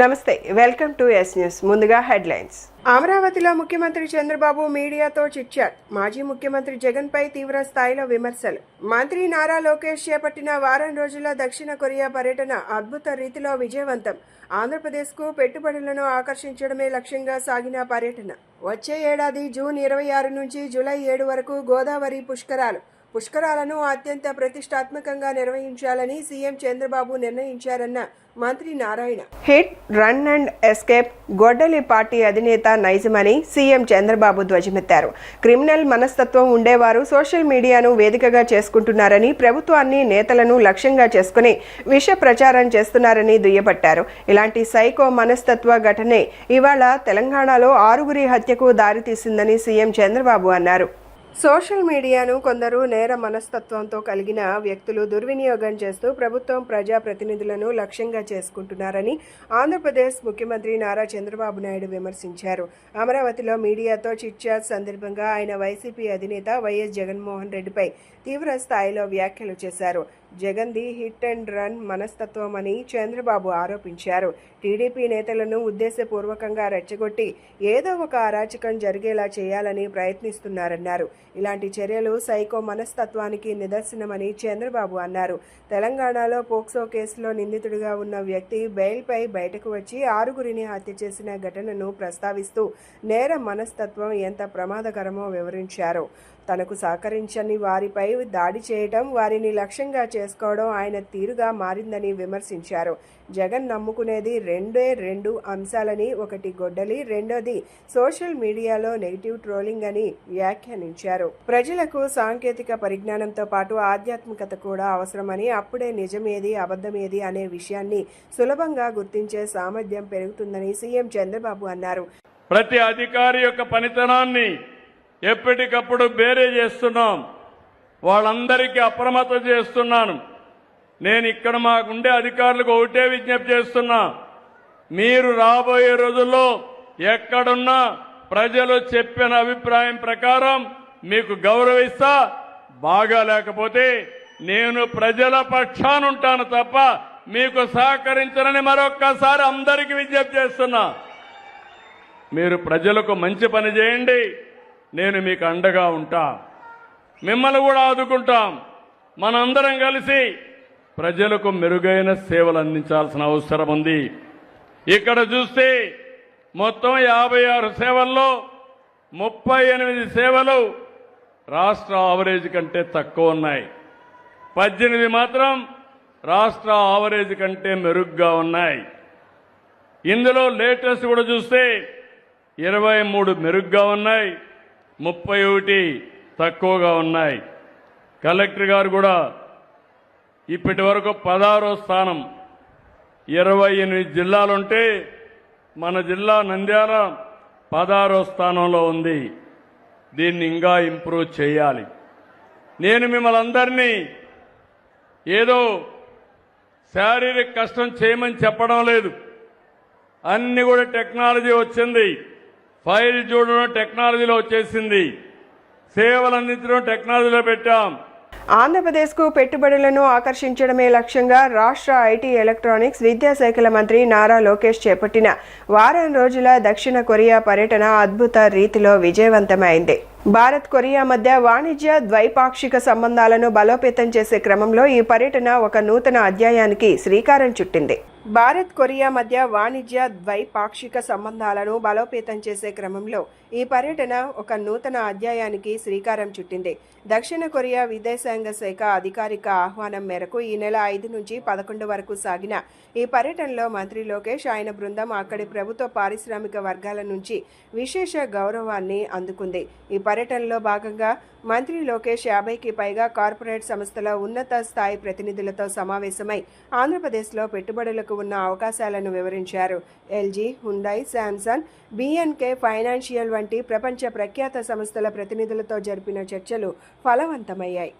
నమస్తే, welcome to yes news. ముందుగా headlines. అమరావతిలో ముఖ్యమంత్రి చంద్రబాబు మీడియాతో చిట్చాట్. మాజీ ముఖ్యమంత్రి జగన్ పై తీవ్ర స్థాయిలో విమర్శలు. మంత్రి నారా లోకేష్ చేపట్టిన వారం రోజుల దక్షిణ కొరియా పర్యటన అద్భుత రీతిలో విజయవంతం. ఆంధ్రప్రదేశ్కు పెట్టుబడులను ఆకర్షించడమే లక్ష్యంగా సాగిన పర్యటన. వచ్చే ఏడాది జూన్ 26 నుంచి జూలై 7 వరకు గోదావరి పుష్కరాలను అత్యంత ప్రతిష్టాత్మకంగా నిర్వహించాలని సీఎం చంద్రబాబు నిర్ణయించారన్న మంత్రి Narayana. Hit, run and escape గొడ్డలి పార్టీ అధినేత నైజమని సీఎం చంద్రబాబు ధ్వజమెత్తారు. క్రిమినల్ మనస్తత్వం ఉండేవారు సోషల్ మీడియాను వేదికగా చేసుకుంటున్నారని, ప్రభుత్వాన్ని నేతలను లక్ష్యంగా చేసుకుని విష ప్రచారం చేస్తున్నారని దుయ్యబట్టారు. ఇలాంటి సైకో మనస్తత్వ ఘటనే ఇవాళ తెలంగాణలో 6 హత్యకు దారితీసిందని సీఎం చంద్రబాబు అన్నారు. సోషల్ మీడియాను కొందరు నేర మనస్తత్వంతో కలిగిన వ్యక్తులు దుర్వినియోగం చేస్తూ ప్రభుత్వం, ప్రజాప్రతినిధులను లక్ష్యంగా చేసుకుంటున్నారని ఆంధ్రప్రదేశ్ ముఖ్యమంత్రి నారా చంద్రబాబు నాయుడు విమర్శించారు. అమరావతిలో మీడియాతో చిట్చాట్ సందర్భంగా ఆయన వైసీపీ అధినేత వైఎస్ జగన్మోహన్ రెడ్డిపై తీవ్ర స్థాయిలో వ్యాఖ్యలు చేశారు. జగన్ది హిట్ అండ్ రన్ మనస్తత్వం అని చంద్రబాబు ఆరోపించారు. టీడీపీ నేతలను ఉద్దేశపూర్వకంగా రెచ్చగొట్టి ఏదో ఒక అరాచకం జరిగేలా చేయాలని ప్రయత్నిస్తున్నారన్నారు. ఇలాంటి చర్యలు సైకో మనస్తత్వానికి నిదర్శనమని చంద్రబాబు అన్నారు. తెలంగాణలో పోక్సో కేసులో నిందితుడిగా ఉన్న వ్యక్తి బెయిల్పై బయటకు వచ్చి 6 హత్య చేసిన ఘటనను ప్రస్తావిస్తూ నేర మనస్తత్వం ఎంత ప్రమాదకరమో వివరించారు. తనకు సహకరించని వారిపై దాడి చేయడం, వారిని లక్ష్యంగా చేసుకోవడం ఆయన తీరుగా మారిందని విమర్శించారు. జగన్ నమ్ముకునేది రెండు అంశాలని, ఒకటి గొడ్డలి, రెండోది సోషల్ మీడియాలో నెగిటివ్ ట్రోలింగ్ అని వ్యాఖ్యానించారు. ప్రజలకు సాంకేతిక పరిజ్ఞానంతో పాటు ఆధ్యాత్మికత కూడా అవసరమని, అప్పుడే నిజమేది అబద్ధమేది అనే విషయాన్ని సులభంగా గుర్తించే సామర్థ్యం పెరుగుతుందని సీఎం చంద్రబాబు అన్నారు. ప్రతి అధికారి యొక్క పనితనాన్ని ఎప్పటికప్పుడు బేరే చేస్తున్నాం. వాళ్ళందరికీ అప్రమత్తం చేస్తున్నాను. నేను ఇక్కడ మాకుండే అధికారులకు ఒకటే విజ్ఞప్తి చేస్తున్నా, మీరు రాబోయే రోజుల్లో ఎక్కడున్నా ప్రజలు చెప్పిన అభిప్రాయం ప్రకారం మీకు గౌరవిస్తా. బాగా లేకపోతే నేను ప్రజల పక్షానుంటాను తప్ప మీకు సహకరించనని మరొక్కసారి అందరికీ విజ్ఞప్తి చేస్తున్నా. మీరు ప్రజలకు మంచి పని చేయండి, నేను మీకు అండగా ఉంటా. మిమ్మల్ని కూడా ఆదుకుంటాం. మనందరం కలిసి ప్రజలకు మెరుగైన సేవలు అందించాల్సిన అవసరం ఉంది. ఇక్కడ చూస్తే మొత్తం 56 సేవల్లో 38 సేవలు రాష్ట్ర ఆవరేజ్ కంటే తక్కువ ఉన్నాయి. 18 మాత్రం రాష్ట్ర ఆవరేజ్ కంటే మెరుగ్గా ఉన్నాయి. ఇందులో లేటెస్ట్ కూడా చూస్తే 23 మెరుగ్గా ఉన్నాయి, 31 తక్కువగా ఉన్నాయి. కలెక్టర్ గారు కూడా ఇప్పటి వరకు 16వ స్థానం. 28 జిల్లాలుంటే మన జిల్లా నంద్యాల 16వ స్థానంలో ఉంది. దీన్ని ఇంకా ఇంప్రూవ్ చేయాలి. నేను మిమ్మల్ని అందరినీ ఏదో శారీరక కష్టం చేయమని చెప్పడం లేదు. అన్ని కూడా టెక్నాలజీ వచ్చింది. ఫైల్ చూడడం టెక్నాలజీలో వచ్చేసింది. సేవలు అందించడం టెక్నాలజీలో పెట్టాం. ఆంధ్రప్రదేశ్కు పెట్టుబడులను ఆకర్షించడమే లక్ష్యంగా రాష్ట్ర ఐటీ, ఎలక్ట్రానిక్స్, విద్యాశాఖల మంత్రి నారా లోకేష్ చేపట్టిన వారం రోజుల దక్షిణ కొరియా పర్యటన అద్భుత రీతిలో విజయవంతమైంది. భారత్, కొరియా మధ్య వాణిజ్య ద్వైపాక్షిక సంబంధాలను బలోపేతం చేసే క్రమంలో ఈ పర్యటన ఒక నూతన అధ్యాయానికి శ్రీకారం చుట్టింది. భారత్, కొరియా మధ్య వాణిజ్య ద్వైపాక్షిక సంబంధాలను బలోపేతం చేసే క్రమంలో ఈ పర్యటన ఒక నూతన అధ్యాయానికి శ్రీకారం చుట్టింది. దక్షిణ కొరియా విదేశాంగ శాఖ అధికారిక ఆహ్వానం మేరకు ఈ నెల 5 నుంచి 11 వరకు సాగిన ఈ పర్యటనలో మంత్రి లోకేష్, ఆయన బృందం అక్కడి ప్రభుత్వ పారిశ్రామిక వర్గాల నుంచి విశేష గౌరవాన్ని అందుకుంది. ఈ పర్యటనలో భాగంగా మంత్రి లోకేష్ 50కి పైగా కార్పొరేట్ సంస్థల ఉన్నత స్థాయి ప్రతినిధులతో సమావేశమై ఆంధ్రప్రదేశ్లో పెట్టుబడులకు ఉన్న అవకాశాలను వివరించారు. LG, Hyundai, Samsung, BNK financial వంటి ప్రపంచ ప్రఖ్యాత సంస్థల ప్రతినిధులతో జరిపిన చర్చలు ఫలవంతమయ్యాయి.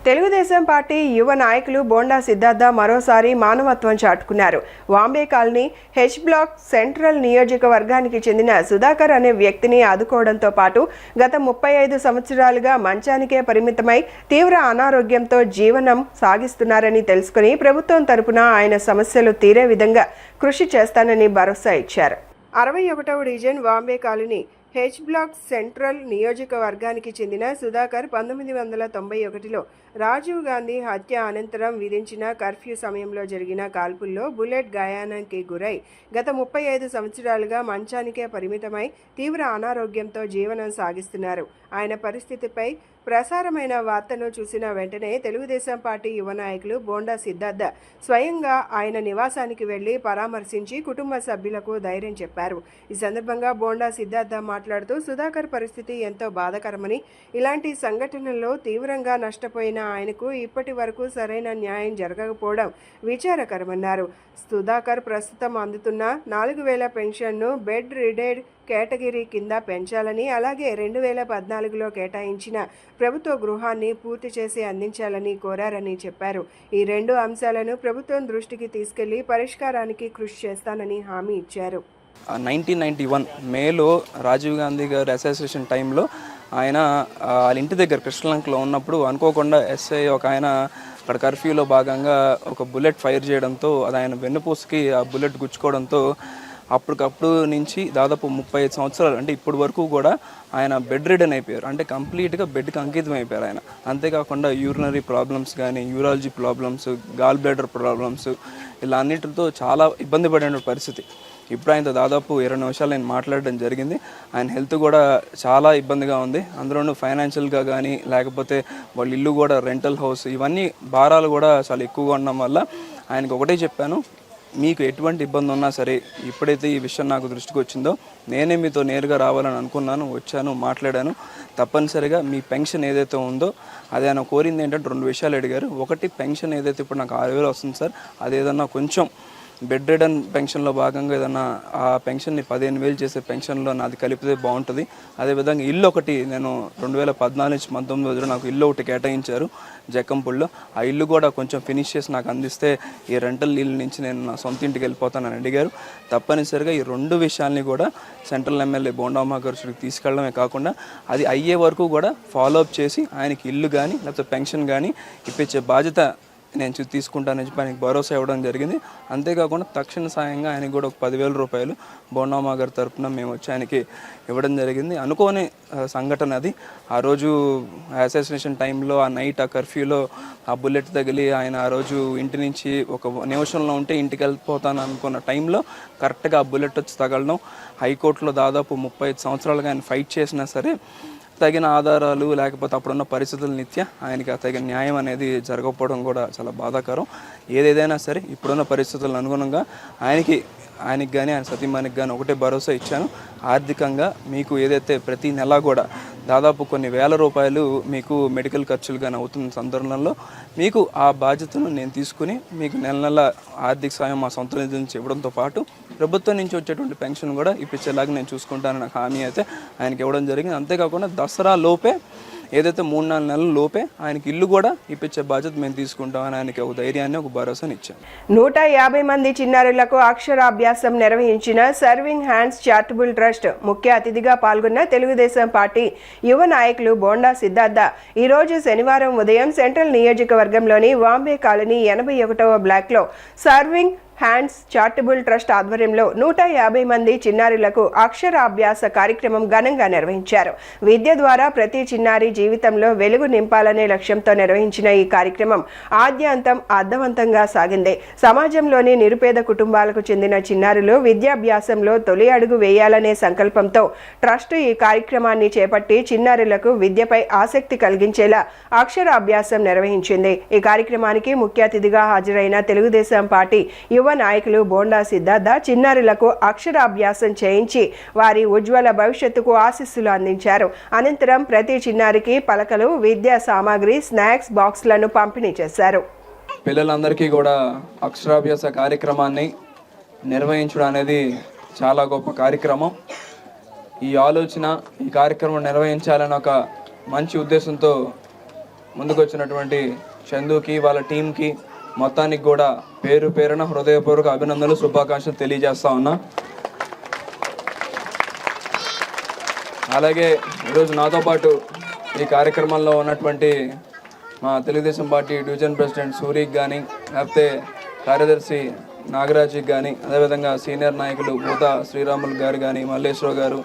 తెలుగుదేశం పార్టీ యువ నాయకులు బోండా సిద్ధార్థ మరోసారి మానవత్వం చాటుకున్నారు. Vambay colony H block central నియోజకవర్గానికి చెందిన సుధాకర్ అనే వ్యక్తిని ఆదుకోవడంతో పాటు గత 35 సంవత్సరాలుగా మంచానికే పరిమితమై తీవ్ర అనారోగ్యంతో జీవనం సాగిస్తున్నారని తెలుసుకుని ప్రభుత్వం తరపున ఆయన సమస్యలు తీరే విధంగా కృషి చేస్తానని భరోసా ఇచ్చారు. 61వ division Vambay colony H block central నియోజకవర్గానికి చెందిన సుధాకర్ 1991లో రాజీవ్ గాంధీ హత్య అనంతరం విధించిన కర్ఫ్యూ సమయంలో జరిగిన కాల్పుల్లో బుల్లెట్ గాయానికి గురై గత 35 సంవత్సరాలుగా మంచానికే పరిమితమై తీవ్ర అనారోగ్యంతో జీవనం సాగిస్తున్నారు. ఆయన పరిస్థితిపై ప్రసారమైన వార్తను చూసిన వెంటనే తెలుగుదేశం పార్టీ యువ నాయకులు బోండా సిద్ధార్థ స్వయంగా ఆయన నివాసానికి వెళ్లి పరామర్శించి కుటుంబ సభ్యులకు ధైర్యం చెప్పారు. ఈ సందర్భంగా బోండా సిద్ధార్థ మాట్లాడుతూ సుధాకర్ పరిస్థితి ఎంతో బాధాకరమని, ఇలాంటి సంఘటనల్లో తీవ్రంగా నష్టపోయిన ఆయనకు ఇప్పటి వరకు సరైన న్యాయం జరగకపోవడం విచారకరమన్నారు. సుధాకర్ ప్రస్తుతం అందుతున్న 4000 పెన్షన్ను బెడ్ రిడెడ్ కేటగిరీ కింద పెంచాలని, అలాగే 2014లో కేటాయించిన ప్రభుత్వ గృహాన్ని పూర్తి చేసి అందించాలని కోరారని చెప్పారు. ఈ 2 అంశాలను ప్రభుత్వం దృష్టికి తీసుకెళ్లి పరిష్కారానికి కృషి చేస్తానని హామీ ఇచ్చారు. 1991 మేలో రాజీవ్ గాంధీ గారి అసోసియేషన్ టైంలో ఆయన వాళ్ళ ఇంటి దగ్గర కృష్ణలంకలో ఉన్నప్పుడు అనుకోకుండా ఎస్ఐ ఒక ఆయన అక్కడ కర్ఫ్యూలో భాగంగా ఒక బుల్లెట్ ఫైర్ చేయడంతో అది ఆయన వెన్నుపూసకి ఆ బుల్లెట్ గుచ్చుకోవడంతో అప్పటికప్పుడు నుంచి దాదాపు 35 సంవత్సరాలు అంటే ఇప్పటి వరకు కూడా ఆయన బెడ్ రిడెన్ అయిపోయారు. అంటే కంప్లీట్గా బెడ్కి అంకితం అయిపోయారు ఆయన. అంతేకాకుండా యూరినరీ ప్రాబ్లమ్స్ కానీ, urology problems, gall bladder problems ఇలా అన్నిటితో చాలా ఇబ్బంది పడిన పరిస్థితి. ఇప్పుడు ఆయనతో దాదాపు 20 నిమిషాలు నేను మాట్లాడడం జరిగింది. ఆయన హెల్త్ కూడా చాలా ఇబ్బందిగా ఉంది. అందులోనూ ఫైనాన్షియల్గా కానీ, లేకపోతే వాళ్ళ ఇల్లు కూడా రెంటల్ హౌస్, ఇవన్నీ భారాలు కూడా చాలా ఎక్కువగా ఉండడం వల్ల ఆయనకు ఒకటే చెప్పాను, మీకు ఎటువంటి ఇబ్బంది ఉన్నా సరే ఇప్పుడైతే ఈ విషయం నాకు దృష్టికి వచ్చిందో నేనే మీతో నేరుగా రావాలని అనుకున్నాను, వచ్చాను, మాట్లాడాను. తప్పనిసరిగా మీ పెన్షన్ ఏదైతే ఉందో అది ఆయన కోరింది ఏంటంటే 2 విషయాలు అడిగారు. ఒకటి, పెన్షన్ ఏదైతే ఇప్పుడు నాకు 6000 వస్తుంది సార్, అదేదన్నా కొంచెం బెడ్ రిడన్ పెన్షన్లో భాగంగా ఏదన్నా ఆ పెన్షన్ని 15,000 చేసే పెన్షన్లో నాది కలిపితే బాగుంటుంది. అదేవిధంగా ఇల్లు ఒకటి నేను 2014 నుంచి 19 నాకు ఇల్లు ఒకటి కేటాయించారు జక్కంపూడిలో. ఆ ఇల్లు కూడా కొంచెం ఫినిష్ చేసి నాకు అందిస్తే ఈ రెంటల్ ఇల్లు నుంచి నేను నా సొంత ఇంటికి వెళ్ళిపోతానని అడిగారు. తప్పనిసరిగా ఈ 2 విషయాల్ని కూడా సెంట్రల్ ఎమ్మెల్యే బోండా గారికి తీసుకెళ్ళడమే కాకుండా అది అయ్యే వరకు కూడా ఫాలోఅప్ చేసి ఆయనకి ఇల్లు కానీ లేకపోతే పెన్షన్ కానీ ఇప్పించే బాధ్యత నేను తీసుకుంటానని చెప్పి ఆయనకి భరోసా ఇవ్వడం జరిగింది. అంతేకాకుండా తక్షణ సాయంగా ఆయనకి కూడా ఒక 10,000 రూపాయలు బోండా గారి తరఫున మేము వచ్చి ఆయనకి ఇవ్వడం జరిగింది. అనుకోని సంఘటన అది. ఆ రోజు అసోసియేషన్ టైంలో ఆ నైట్ ఆ కర్ఫ్యూలో ఆ బుల్లెట్ తగిలి ఆయన ఆ రోజు ఇంటి నుంచి ఒక నిమిషంలో ఉంటే ఇంటికి వెళ్ళిపోతాను అనుకున్న టైంలో కరెక్ట్గా ఆ బుల్లెట్ వచ్చి తగలడం. హైకోర్టులో దాదాపు 35 సంవత్సరాలుగా ఆయన ఫైట్ చేసినా సరే తగిన ఆధారాలు లేకపోతే అప్పుడున్న పరిస్థితుల రీత్యా ఆయనకి తగిన న్యాయం అనేది జరగకపోవడం కూడా చాలా బాధాకరం. ఏదేదైనా సరే ఇప్పుడున్న పరిస్థితులకు అనుగుణంగా ఆయనకి కానీ ఆయన సతీమణికి కానీ ఒకటే భరోసా ఇచ్చాను. ఆర్థికంగా మీకు ఏదైతే ప్రతి నెల కూడా దాదాపు కొన్ని వేల రూపాయలు మీకు మెడికల్ ఖర్చులు కానీ అవుతున్న సందర్భంలో మీకు ఆ బాధ్యతను నేను తీసుకుని మీకు నెల ఆర్థిక సాయం మా సొంత నిధుల నుంచి ఇవ్వడంతో పాటు ప్రభుత్వం నుంచి వచ్చేటువంటి పెన్షన్ కూడా ఇప్పించేలాగా నేను చూసుకుంటానని నాకు హామీ అయితే ఆయనకి ఇవ్వడం జరిగింది. అంతేకాకుండా దసరా లోపే ఏదైతే 3-4 నెలల లోపే ఆయనకి ఇల్లు కూడా ఇప్పించే బాధ్యత మేము తీసుకుంటామని ఆయనకి ఒక ధైర్యాన్ని, ఒక భరోసాని ఇచ్చాం. 150 మంది చిన్నారులకు అక్షరాభ్యాసం నిర్వహించిన సర్వింగ్ హ్యాండ్స్ చారిటబుల్ ట్రస్ట్ ముఖ్య అతిథిగా పాల్గొన్న తెలుగుదేశం పార్టీ యువ నాయకులు బోండా సిద్ధార్థ ఈరోజు శనివారం ఉదయం సెంట్రల్ నియోజకవర్గంలోని వాంబే కాలనీ 81వ బ్లాక్లో సర్వింగ్ హ్యాండ్స్ చారిటబుల్ ట్రస్ట్ ఆధ్వర్యంలో 150 మంది చిన్నారులకు అక్షరాభ్యాస కార్యక్రమం ఘనంగా నిర్వహించారు. విద్య ద్వారా ప్రతి చిన్నారి జీవితంలో వెలుగు నింపాలనే లక్ష్యంతో నిర్వహించిన ఈ కార్యక్రమం ఆద్యాంతం అర్థవంతంగా సాగింది. సమాజంలోని నిరుపేద కుటుంబాలకు చెందిన చిన్నారులు విద్యాభ్యాసంలో తొలి అడుగు వేయాలనే సంకల్పంతో ట్రస్ట్ ఈ కార్యక్రమాన్ని చేపట్టి చిన్నారులకు విద్యపై ఆసక్తి కలిగించేలా అక్షరాభ్యాసం నిర్వహించింది. ఈ కార్యక్రమానికి ముఖ్య అతిథిగా హాజరైన తెలుగుదేశం పార్టీ యువ నాయకులు బోండా సిద్ధార్థ చిన్నారులకు అక్షరాభ్యాసం చేయించి వారి ఉజ్వల భవిష్యత్తుకు ఆశీస్సులు అందించారు. అనంతరం ప్రతి చిన్నారికి పలకలు, విద్యా సామాగ్రి, స్నాక్స్ బాక్స్లను పంపిణీ చేశారు. పిల్లలందరికీ కూడా అక్షరాభ్యాస కార్యక్రమాన్ని నిర్వహించడం అనేది చాలా గొప్ప కార్యక్రమం. ఈ ఆలోచన, ఈ కార్యక్రమం నిర్వహించాలని ఒక మంచి ఉద్దేశంతో ముందుకొచ్చినటువంటి చందుకి వాళ్ళ టీంకి మొత్తానికి కూడా పేరు పేరున హృదయపూర్వక అభినందనలు శుభాకాంక్షలు తెలియజేస్తా ఉన్నా. అలాగే ఈరోజు నాతో పాటు ఈ కార్యక్రమంలో ఉన్నటువంటి మా తెలుగుదేశం పార్టీ డివిజన్ ప్రెసిడెంట్ సూరికి కానీ, లేకపోతే కార్యదర్శి నాగరాజ్కి కానీ, అదేవిధంగా సీనియర్ నాయకులు మూత శ్రీరాములు గారు కానీ, మల్లేశ్వరరావు గారు,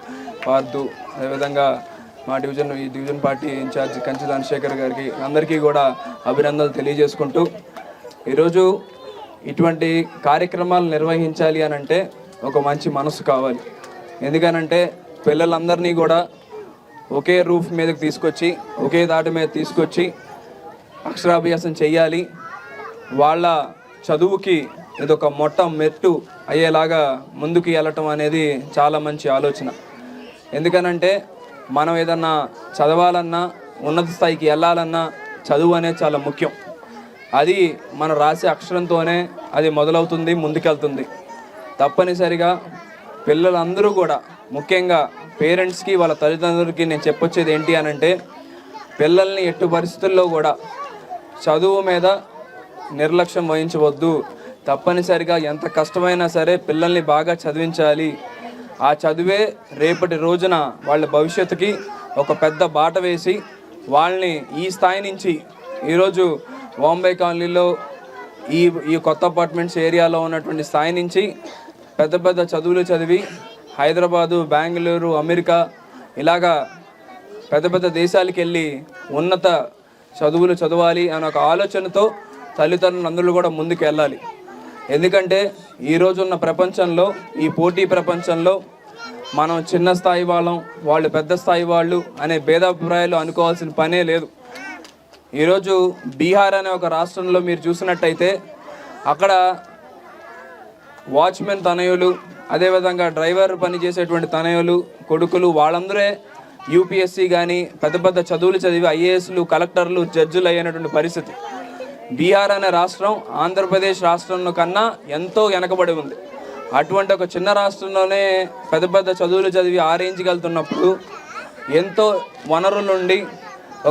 పార్థు, అదేవిధంగా మా ఈ division party in charge Kanchi Chandrasekhar గారికి అందరికీ కూడా అభినందనలు తెలియజేసుకుంటూ, ఈరోజు ఇటువంటి కార్యక్రమాలు నిర్వహించాలి అని అంటే ఒక మంచి మనసు కావాలి. ఎందుకనంటే పిల్లలందరినీ కూడా ఒకే రూఫ్ మీదకి తీసుకొచ్చి, ఒకే దాటి మీద తీసుకొచ్చి అక్షరాభ్యాసం చేయాలి. వాళ్ళ చదువుకి ఇదొక మెట్టు అయ్యేలాగా ముందుకు వెళ్ళటం అనేది చాలా మంచి ఆలోచన. ఎందుకనంటే మనం ఏదన్నా చదవాలన్నా, ఉన్నత స్థాయికి వెళ్ళాలన్నా చదువు అనేది చాలా ముఖ్యం. అది మనం రాసే అక్షరంతోనే అది మొదలవుతుంది, ముందుకెళ్తుంది. తప్పనిసరిగా పిల్లలందరూ కూడా, ముఖ్యంగా పేరెంట్స్కి వాళ్ళ తల్లిదండ్రులకి నేను చెప్పొచ్చేది ఏంటి అని అంటే, పిల్లల్ని ఎట్టి పరిస్థితుల్లో కూడా చదువు మీద నిర్లక్ష్యం వహించవద్దు. తప్పనిసరిగా ఎంత కష్టమైనా సరే పిల్లల్ని బాగా చదివించాలి. ఆ చదువే రేపటి రోజున వాళ్ళ భవిష్యత్తుకి ఒక పెద్ద బాట వేసి వాళ్ళని ఈ స్థాయి నుంచి, ఈరోజు బాంబే కాలనీలో ఈ కొత్త అపార్ట్మెంట్స్ ఏరియాలో ఉన్నటువంటి స్థాయి నుంచి పెద్ద పెద్ద చదువులు చదివి హైదరాబాదు, బెంగళూరు, అమెరికా ఇలాగా పెద్ద పెద్ద దేశాలకు వెళ్ళి ఉన్నత చదువులు చదవాలి అనే ఒక ఆలోచనతో తల్లిదండ్రులు అందరూ కూడా ముందుకు వెళ్ళాలి. ఎందుకంటే ఈరోజున్న ప్రపంచంలో, ఈ పోటీ ప్రపంచంలో మనం చిన్న స్థాయి వాళ్ళం, వాళ్ళు పెద్ద స్థాయి వాళ్ళు అనే భేదాభిప్రాయాలు అనుకోవాల్సిన పనే లేదు. ఈరోజు బీహార్ అనే ఒక రాష్ట్రంలో మీరు చూసినట్టయితే అక్కడ వాచ్మెన్ తనయులు, అదేవిధంగా డ్రైవర్ పనిచేసేటువంటి తనయులు, కొడుకులు, వాళ్ళందరే యూపీఎస్సీ కానీ పెద్ద పెద్ద చదువులు చదివి ఐఏఎస్లు, కలెక్టర్లు, జడ్జిలు అయినటువంటి పరిస్థితి. బీహార్ అనే రాష్ట్రం ఆంధ్రప్రదేశ్ రాష్ట్రం కన్నా ఎంతో వెనకబడి ఉంది. అటువంటి ఒక చిన్న రాష్ట్రంలోనే పెద్ద పెద్ద చదువులు చదివి ఆ రేంజ్కి వెళ్తున్నప్పుడు, ఎంతో వనరులుండి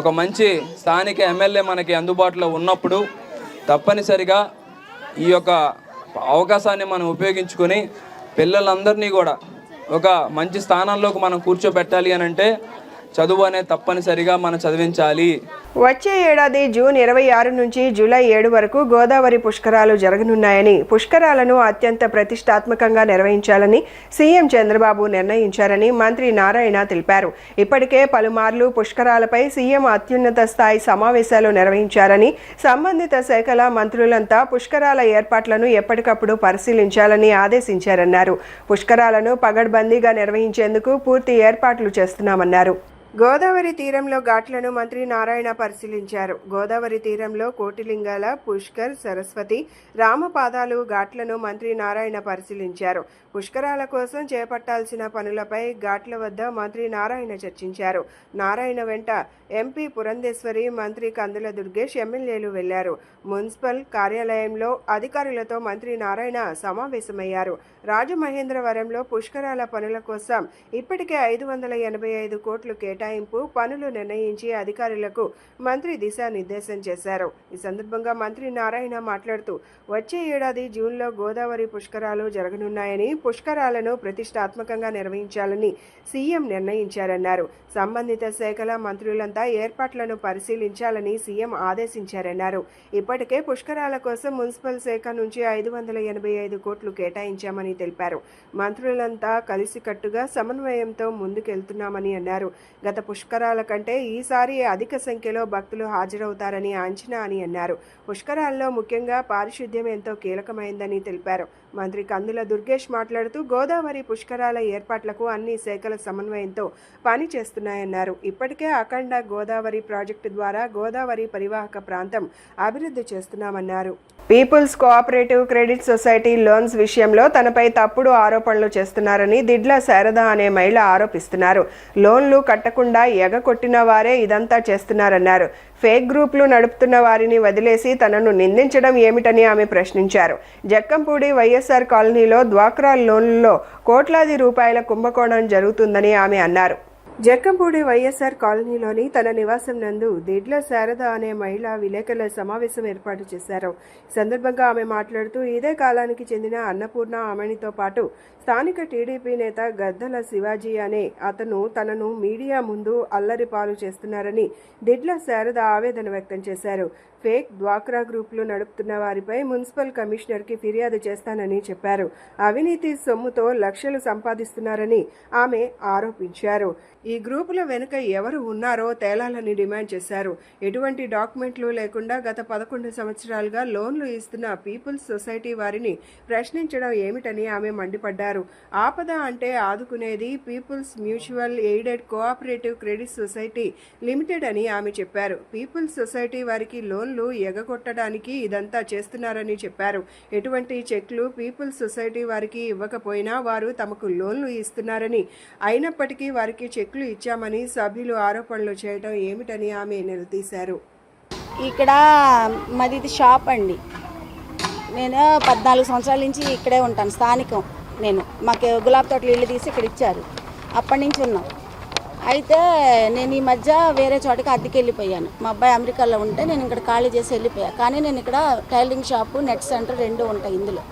ఒక మంచి స్థానిక ఎమ్మెల్యే మనకి అందుబాటులో ఉన్నప్పుడు తప్పనిసరిగా ఈ యొక్క అవకాశాన్ని మనం ఉపయోగించుకొని పిల్లలందరినీ కూడా ఒక మంచి స్థానంలోకి మనం కూర్చోబెట్టాలి అని అంటే చదువు అనేది తప్పనిసరిగా మనం చదివించాలి. వచ్చే ఏడాది జూన్ 26 నుంచి జూలై 7 వరకు గోదావరి పుష్కరాలు జరగనున్నాయని, పుష్కరాలను అత్యంత ప్రతిష్టాత్మకంగా నిర్వహించాలని సీఎం చంద్రబాబు నిర్ణయించారని మంత్రి నారాయణ తెలిపారు. ఇప్పటికే పలుమార్లు పుష్కరాలపై సీఎం అత్యున్నత స్థాయి సమావేశాలు నిర్వహించారని, సంబంధిత శాఖల మంత్రులంతా పుష్కరాల ఏర్పాట్లను ఎప్పటికప్పుడు పరిశీలించాలని ఆదేశించారన్నారు. పుష్కరాలను పగడ్బందీగా నిర్వహించేందుకు పూర్తి ఏర్పాట్లు చేస్తున్నామన్నారు. గోదావరి తీరంలో ఘాట్లను మంత్రి నారాయణ పరిశీలించారు. గోదావరి తీరంలో కోటిలింగాల, పుష్కర్, సరస్వతి, రామపాదాలు ఘాట్లను మంత్రి నారాయణ పరిశీలించారు. పుష్కరాల కోసం చేపట్టాల్సిన పనులపై ఘాట్ల వద్ద మంత్రి నారాయణ చర్చించారు. నారాయణ వెంట ఎంపీ పురంధేశ్వరి, మంత్రి కందుల దుర్గేష్, ఎమ్మెల్యేలు వెళ్లారు. మున్సిపల్ కార్యాలయంలో అధికారులతో మంత్రి నారాయణ సమావేశమయ్యారు. రాజమహేంద్రవరంలో పుష్కరాల పనుల కోసం ఇప్పటికే 585 కోట్లు కేటాయింపు పనులు నిర్ణయించి అధికారులకు మంత్రి దిశానిర్దేశం చేశారు. ఈ సందర్భంగా మంత్రి నారాయణ మాట్లాడుతూ, వచ్చే ఏడాది జూన్లో గోదావరి పుష్కరాలు జరగనున్నాయని, పుష్కరాలను ప్రతిష్టాత్మకంగా నిర్వహించాలని సీఎం నిర్ణయించారన్నారు. సంబంధిత శాఖల మంత్రులంతా ఏర్పాట్లను పరిశీలించాలని సీఎం ఆదేశించారన్నారు. ఇప్పటికే పుష్కరాల కోసం మున్సిపల్ శాఖ నుంచి 585 కోట్లు కేటాయించామని తెలిపారు. మంత్రులంతా కలిసికట్టుగా సమన్వయంతో ముందుకెళ్తున్నామని అన్నారు. గత పుష్కరాల కంటే ఈసారి అధిక సంఖ్యలో భక్తులు హాజరవుతారని అంచనా అని అన్నారు. పుష్కరాల్లో ముఖ్యంగా పారిశుద్ధ్యం ఎంతో కీలకమైందని తెలిపారు. మంత్రి కందుల దుర్గేష్ మాట్లాడుతూ, గోదావరి పుష్కరాల ఏర్పాట్లకు అన్ని శాఖల సమన్వయంతో పనిచేస్తున్నాయన్నారు. ఇప్పటికే అఖండ గోదావరి ప్రాజెక్టు ద్వారా గోదావరి పరివాహక ప్రాంతం అభివృద్ధి చేస్తున్నామన్నారు. People's cooperative credit society loans విషయంలో తనపై తప్పుడు ఆరోపణలు చేస్తున్నారని దిడ్ల శారద అనే మహిళ ఆరోపిస్తున్నారు. లోన్లు కట్టకుండా ఎగకొట్టిన వారే ఇదంతా చేస్తున్నారన్నారు. ఫేక్ గ్రూపులు నడుపుతున్న వారిని వదిలేసి తనను నిందించడం ఏమిటని ఆమె ప్రశ్నించారు. జక్కంపూడి వైఎస్ఆర్ కాలనీలో డ్వాక్రా లోన్లలో కోట్లాది రూపాయల కుంభకోణం జరుగుతుందని ఆమె అన్నారు. జక్కంపూడి వైఎస్ఆర్ కాలనీలోని తన నివాసం నందు దిడ్ల శారద అనే మహిళ విలేకరుల సమావేశం ఏర్పాటు చేశారు. ఈ సందర్భంగా ఆమె మాట్లాడుతూ ఇదే కాలానికి చెందిన అన్నపూర్ణ ఆమెనితో పాటు స్థానిక టీడీపీ నేత గద్దల శివాజీ అనే అతను తనను మీడియా ముందు అల్లరి పాలు చేస్తున్నారని దిడ్ల శారద ఆవేదన వ్యక్తం చేశారు. ఫేక్ డ్వాక్రా గ్రూపులు నడుపుతున్న వారిపై మున్సిపల్ కమిషనర్కి ఫిర్యాదు చేస్తానని చెప్పారు. అవినీతి సొమ్ముతో లక్షలు సంపాదిస్తున్నారని ఆమె ఆరోపించారు. ఈ గ్రూపుల వెనుక ఎవరు ఉన్నారో తేలాలని డిమాండ్ చేశారు. ఎటువంటి డాక్యుమెంట్లు లేకుండా గత 11 సంవత్సరాలుగా లోన్లు ఇస్తున్న పీపుల్స్ సొసైటీ వారిని ప్రశ్నించడం ఏమిటని ఆమె మండిపడ్డారు. ఆపద అంటే ఆదుకునేది people's mutual aided cooperative credit society limited అని ఆమె చెప్పారు. పీపుల్స్ సొసైటీ వారికి లోన్లు ఎగగొట్టడానికి ఇదంతా చేస్తున్నారని చెప్పారు. ఎటువంటి చెక్లు పీపుల్స్ సొసైటీ వారికి ఇవ్వకపోయినా వారు తమకు లోన్లు ఇస్తున్నారని, అయినప్పటికీ వారికి చెక్లు ఇచ్చామని సభ్యులు ఆరోపణలు చేయడం ఏమిటని ఆమె నిలదీశారు. ఇక్కడ మాది షాప్ అండి. నేను 14 సంవత్సరాల నుంచి ఇక్కడే ఉంటాను, స్థానికం. మాకు గులాబీ తోటలు ఇల్లు తీసి ఇక్కడ ఇచ్చారు, అప్పటి నుంచి ఉన్నాం. అయితే నేను ఈ మధ్య వేరే చోటకి అద్దెకి వెళ్ళిపోయాను. మా అబ్బాయి అమెరికాలో ఉంటే నేను ఇక్కడ ఖాళీ చేసి వెళ్ళిపోయాను. కానీ నేను ఇక్కడ టైలరింగ్ షాపు, నెట్ సెంటర్ 2 ఉంటాయి ఇందులో.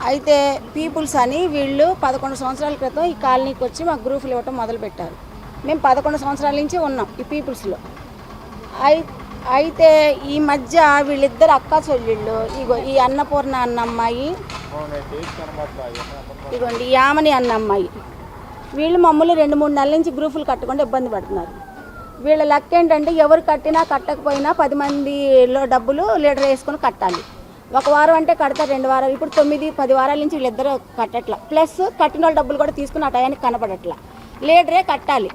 అయితే పీపుల్స్ అని వీళ్ళు 11 సంవత్సరాల క్రితం ఈ కాలనీకి వచ్చి మాకు గ్రూపులు ఇవ్వటం మొదలుపెట్టారు. మేము 11 సంవత్సరాల నుంచి ఉన్నాం ఈ పీపుల్స్లో. అయితే ఈ మధ్య వీళ్ళిద్దరు అక్కా చెల్లెళ్ళు, ఇగో ఈ అన్నపూర్ణ అన్న అమ్మాయి, ఇగోండి ఈ యామని అన్న అమ్మాయి, వీళ్ళు మమ్మల్ని 2-3 నెలల నుంచి గ్రూపులు కట్టకుండా ఇబ్బంది పడుతున్నారు. వీళ్ళ లెక్క ఏంటంటే ఎవరు కట్టినా కట్టకపోయినా 10 మందిలో డబ్బులు లీటర్ వేసుకొని కట్టాలి. 1 వారం అంటే కడతారు, 2 వారాలు. ఇప్పుడు 9-10 వారాల నుంచి వీళ్ళిద్దరూ కట్టట్లా. ప్లస్ కట్టిన వాళ్ళ డబ్బులు కూడా తీసుకుని ఆ టయానికి కనపడట్లా. లీటరే కట్టాలి